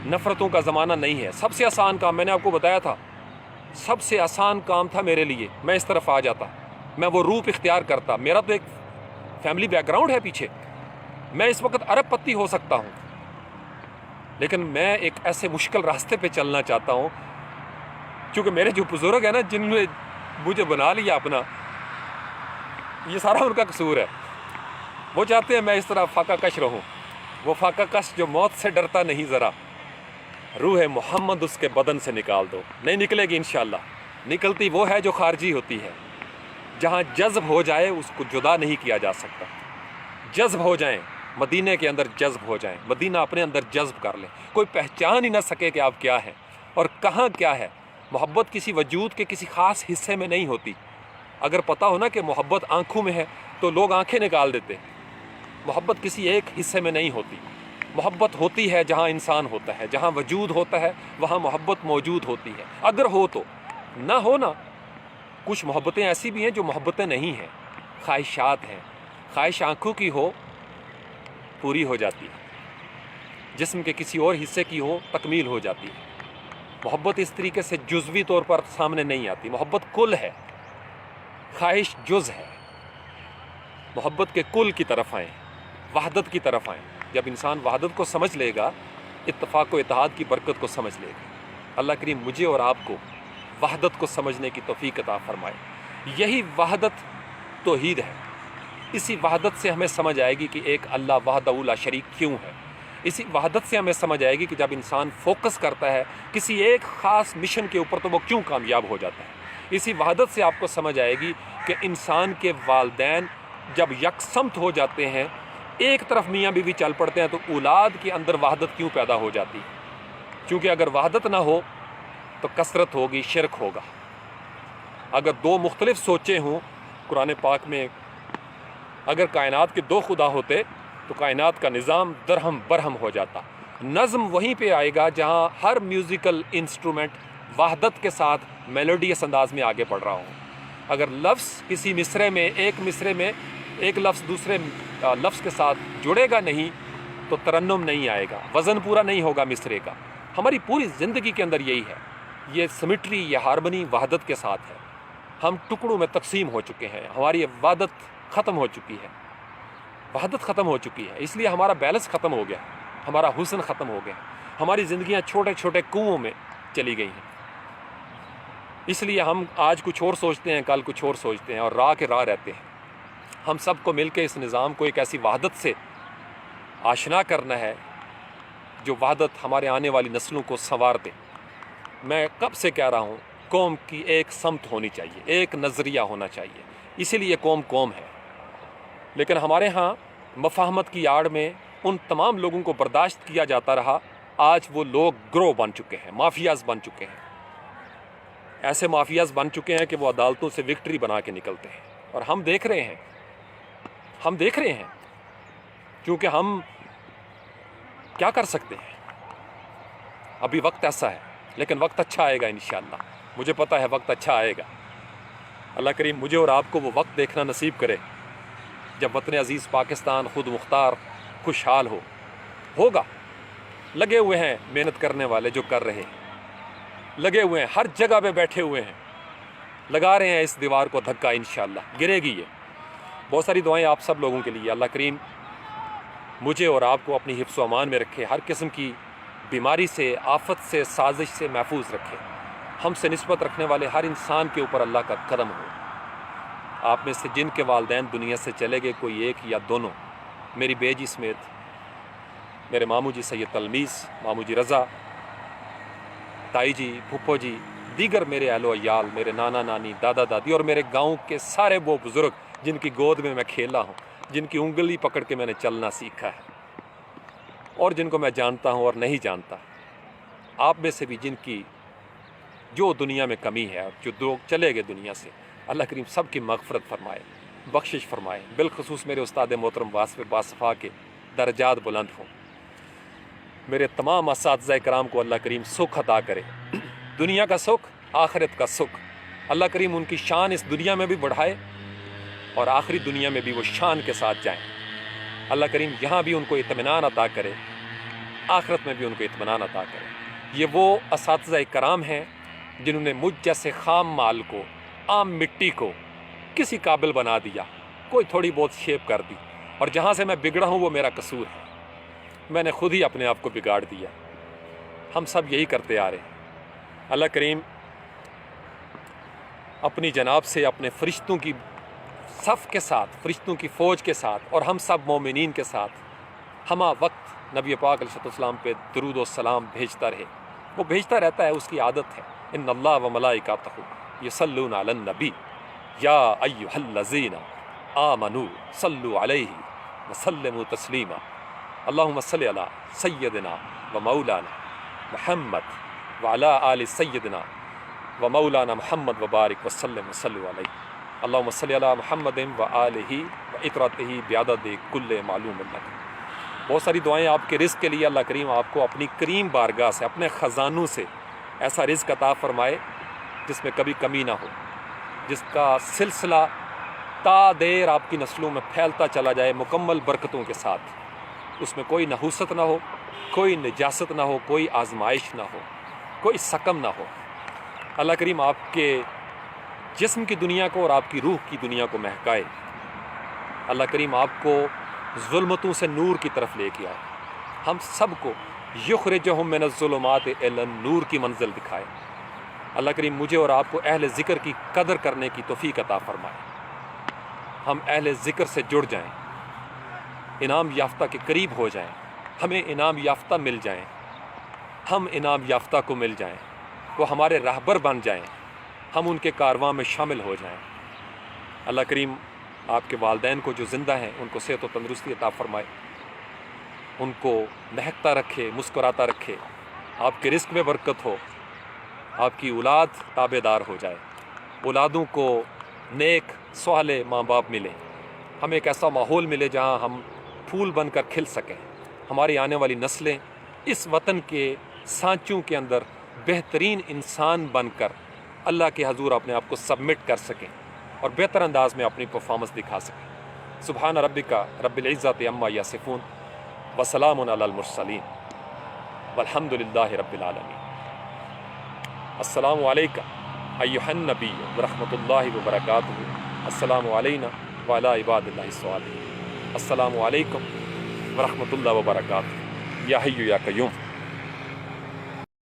نفرتوں کا زمانہ نہیں ہے۔ سب سے آسان کام، میں نے آپ کو بتایا تھا، سب سے آسان کام تھا میرے لیے، میں اس طرف آ جاتا، میں وہ روپ اختیار کرتا۔ میرا تو ایک فیملی بیک گراؤنڈ ہے پیچھے، میں اس وقت ارب پتی ہو سکتا ہوں، لیکن میں ایک ایسے مشکل راستے پہ چلنا چاہتا ہوں، کیونکہ میرے جو بزرگ ہیں نا، جن نے مجھے بنا لیا اپنا، یہ سارا ان کا قصور ہے۔ وہ چاہتے ہیں میں اس طرح فاقہ کش رہوں، وہ فاقہ کش جو موت سے ڈرتا نہیں ذرا، روح محمد اس کے بدن سے نکال دو، نہیں نکلے گی انشاءاللہ۔ نکلتی وہ ہے جو خارجی ہوتی ہے، جہاں جذب ہو جائے اس کو جدا نہیں کیا جا سکتا۔ جذب ہو جائیں، مدینے کے اندر جذب ہو جائیں، مدینہ اپنے اندر جذب کر لیں، کوئی پہچان ہی نہ سکے کہ آپ کیا ہیں اور کہاں کیا ہے۔ محبت کسی وجود کے کسی خاص حصے میں نہیں ہوتی۔ اگر پتہ ہو نا کہ محبت آنکھوں میں ہے تو لوگ آنکھیں نکال دیتے۔ محبت کسی ایک حصے میں نہیں ہوتی، محبت ہوتی ہے جہاں انسان ہوتا ہے، جہاں وجود ہوتا ہے وہاں محبت موجود ہوتی ہے۔ اگر ہو تو، نہ ہو نا، کچھ محبتیں ایسی بھی ہیں جو محبتیں نہیں ہیں، خواہشات ہیں۔ خواہش آنکھوں کی ہو پوری ہو جاتی ہے، جسم کے کسی اور حصے کی ہو تکمیل ہو جاتی ہے۔ محبت اس طریقے سے جزوی طور پر سامنے نہیں آتی، محبت کل ہے، خواہش جز ہے۔ محبت کے کل کی طرف آئیں، وحدت کی طرف آئیں۔ جب انسان وحدت کو سمجھ لے گا، اتفاق و اتحاد کی برکت کو سمجھ لے گا۔ اللہ کریم مجھے اور آپ کو وحدت کو سمجھنے کی توفیق عطا فرمائے۔ یہی وحدت توحید ہے، اسی وحدت سے ہمیں سمجھ آئے گی کہ ایک اللہ وحدہ لا شریک کیوں ہے۔ اسی وحدت سے ہمیں سمجھ آئے گی کہ جب انسان فوکس کرتا ہے کسی ایک خاص مشن کے اوپر تو وہ کیوں کامیاب ہو جاتا ہے۔ اسی وحدت سے آپ کو سمجھ آئے گی کہ انسان کے والدین جب یکسمت ہو جاتے ہیں، ایک طرف میاں بیوی چل پڑتے ہیں، تو اولاد کے اندر وحدت کیوں پیدا ہو جاتی ہے۔ کیونکہ اگر وحدت نہ ہو تو کثرت ہوگی، شرک ہوگا۔ اگر دو مختلف سوچیں ہوں، قرآن پاک میں اگر کائنات کے 2 خدا ہوتے تو کائنات کا نظام درہم برہم ہو جاتا. نظم وہیں پہ آئے گا جہاں ہر میوزیکل انسٹرومنٹ وحدت کے ساتھ میلوڈیس انداز میں آگے بڑھ رہا ہوں. اگر لفظ کسی مصرے میں ایک لفظ دوسرے لفظ کے ساتھ جڑے گا نہیں تو ترنم نہیں آئے گا, وزن پورا نہیں ہوگا مصرے کا. ہماری پوری زندگی کے اندر یہی ہے, یہ سمیٹری, یہ ہارمنی وحدت کے ساتھ ہے. ہم ٹکڑوں میں تقسیم ہو چکے ہیں, ہماری وحدت ختم ہو چکی ہے, وحدت ختم ہو چکی ہے. اس لیے ہمارا بیلنس ختم ہو گیا, ہمارا حسن ختم ہو گیا, ہماری زندگیاں چھوٹے چھوٹے کنوؤں میں چلی گئی ہیں. اس لیے ہم آج کچھ اور سوچتے ہیں, کل کچھ اور سوچتے ہیں, اور راہ کے راہ رہتے ہیں. ہم سب کو مل کے اس نظام کو ایک ایسی وحدت سے آشنا کرنا ہے جو وحدت ہمارے آنے والی نسلوں کو سنوار دے. میں کب سے کہہ رہا ہوں, قوم کی ایک سمت ہونی چاہیے, ایک نظریہ ہونا چاہیے. اسی لیے قوم ہے. لیکن ہمارے ہاں مفاہمت کی آڑ میں ان تمام لوگوں کو برداشت کیا جاتا رہا. آج وہ لوگ گروہ بن چکے ہیں, مافیاز بن چکے ہیں. ایسے مافیاز بن چکے ہیں کہ وہ عدالتوں سے وکٹری بنا کے نکلتے ہیں. اور ہم دیکھ رہے ہیں کیونکہ ہم کیا کر سکتے ہیں. ابھی وقت ایسا ہے, لیکن وقت اچھا آئے گا انشاءاللہ. مجھے پتہ ہے وقت اچھا آئے گا. اللہ کریم مجھے اور آپ کو وہ وقت دیکھنا نصیب کرے جب وطن عزیز پاکستان خود مختار خوشحال ہوگا. لگے ہوئے ہیں محنت کرنے والے جو کر رہے ہیں, لگے ہوئے ہیں, ہر جگہ پہ بیٹھے ہوئے ہیں, لگا رہے ہیں اس دیوار کو دھکا. انشاءاللہ گرے گی یہ. بہت ساری دعائیں آپ سب لوگوں کے لیے. اللہ کریم مجھے اور آپ کو اپنی حفظ و امان میں رکھے, ہر قسم کی بیماری سے, آفت سے, سازش سے محفوظ رکھے. ہم سے نسبت رکھنے والے ہر انسان کے اوپر اللہ کا کرم ہو. آپ میں سے جن کے والدین دنیا سے چلے گئے, کوئی ایک یا دونوں, میری بیجی سمیت, میرے ماموں جی سید تلمیس, ماموں جی رضا, تائی جی, پھپھو جی, دیگر میرے اہل و عیال, میرے نانا نانی, دادا دادی, اور میرے گاؤں کے سارے وہ بزرگ جن کی گود میں میں کھیلا ہوں, جن کی انگلی پکڑ کے میں نے چلنا سیکھا ہے, اور جن کو میں جانتا ہوں اور نہیں جانتا. آپ میں سے بھی جن کی جو دنیا میں کمی ہے, جو لوگ چلے گئے دنیا سے, اللہ کریم سب کی مغفرت فرمائے, بخشش فرمائے. بالخصوص میرے استاد محترم واسف باصفا کے درجات بلند ہوں. میرے تمام اساتذہ کرام کو اللہ کریم سکھ عطا کرے, دنیا کا سکھ, آخرت کا سکھ. اللہ کریم ان کی شان اس دنیا میں بھی بڑھائے اور آخری دنیا میں بھی وہ شان کے ساتھ جائیں. اللہ کریم یہاں بھی ان کو اطمینان عطا کرے, آخرت میں بھی ان کو اطمینان عطا کرے. یہ وہ اساتذہ کرام ہیں جنہوں نے مجھ جیسے خام مال کو, عام مٹی کو کسی قابل بنا دیا, کوئی تھوڑی بہت شیپ کر دی, اور جہاں سے میں بگڑا ہوں وہ میرا قصور ہے. میں نے خود ہی اپنے آپ کو بگاڑ دیا. ہم سب یہی کرتے آ رہے ہیں. اللہ کریم اپنی جناب سے اپنے فرشتوں کی صف کے ساتھ, فرشتوں کی فوج کے ساتھ, اور ہم سب مومنین کے ساتھ ہمہ وقت نبی پاک علیہ السلام پہ درود و سلام بھیجتا رہے. وہ بھیجتا رہتا ہے, اس کی عادت ہے. ان اللہ و ملائکتہ یصلون علی النبی یا ایھا الذین آمنوا صلوا علیہ وسلموا تسلیما. اللہم صلی علی سیدنا و مولانا محمد وعلی آل سیدنا و مولانا محمد وبارک وسلم وصلوا علیہ. اللہم صلی علی محمد و آلہ و اطرتہ بعدد کل معلوم لک. بہت ساری دعائیں آپ کے رزق کے لیے. اللہ کریم آپ کو اپنی کریم بارگاہ سے, اپنے خزانوں سے ایسا رزق عطا فرمائے جس میں کبھی کمی نہ ہو, جس کا سلسلہ تا دیر آپ کی نسلوں میں پھیلتا چلا جائے مکمل برکتوں کے ساتھ. اس میں کوئی نحوست نہ ہو, کوئی نجاست نہ ہو, کوئی آزمائش نہ ہو, کوئی سقم نہ ہو. اللہ کریم آپ کے جسم کی دنیا کو اور آپ کی روح کی دنیا کو مہکائے. اللہ کریم آپ کو ظلمتوں سے نور کی طرف لے کے آئے. ہم سب کو یخرجہم من الظلمات الی النور کی منزل دکھائے. اللہ کریم مجھے اور آپ کو اہل ذکر کی قدر کرنے کی توفیق عطا فرمائے. ہم اہل ذکر سے جڑ جائیں, انعام یافتہ کے قریب ہو جائیں, ہمیں انعام یافتہ مل جائیں, ہم انعام یافتہ کو مل جائیں, وہ ہمارے راہبر بن جائیں, ہم ان کے کارواں میں شامل ہو جائیں. اللہ کریم آپ کے والدین کو جو زندہ ہیں ان کو صحت و تندرستی عطا فرمائے, ان کو مہکتا رکھے, مسکراتا رکھے. آپ کے رزق میں برکت ہو, آپ کی اولاد تابع دار ہو جائے, اولادوں کو نیک صالح ماں باپ ملیں، ہمیں ایک ایسا ماحول ملے جہاں ہم پھول بن کر کھل سکیں، ہماری آنے والی نسلیں اس وطن کے سانچوں کے اندر بہترین انسان بن کر اللہ کے حضور اپنے آپ کو سبمٹ کر سکیں اور بہتر انداز میں اپنی پرفارمنس دکھا سکیں۔ سبحان ربک رب العزت عما یصفون وسلام علی المرسلین والحمد للہ رب العالمین۔ السلام علیکم ایھا النبی ورحمۃ اللہ وبرکاتہ، السلام علینا وعلی عباد اللہ الصالحین، السلام علیکم ورحمۃ اللہ وبرکاتہ، یا حی یا قیوم۔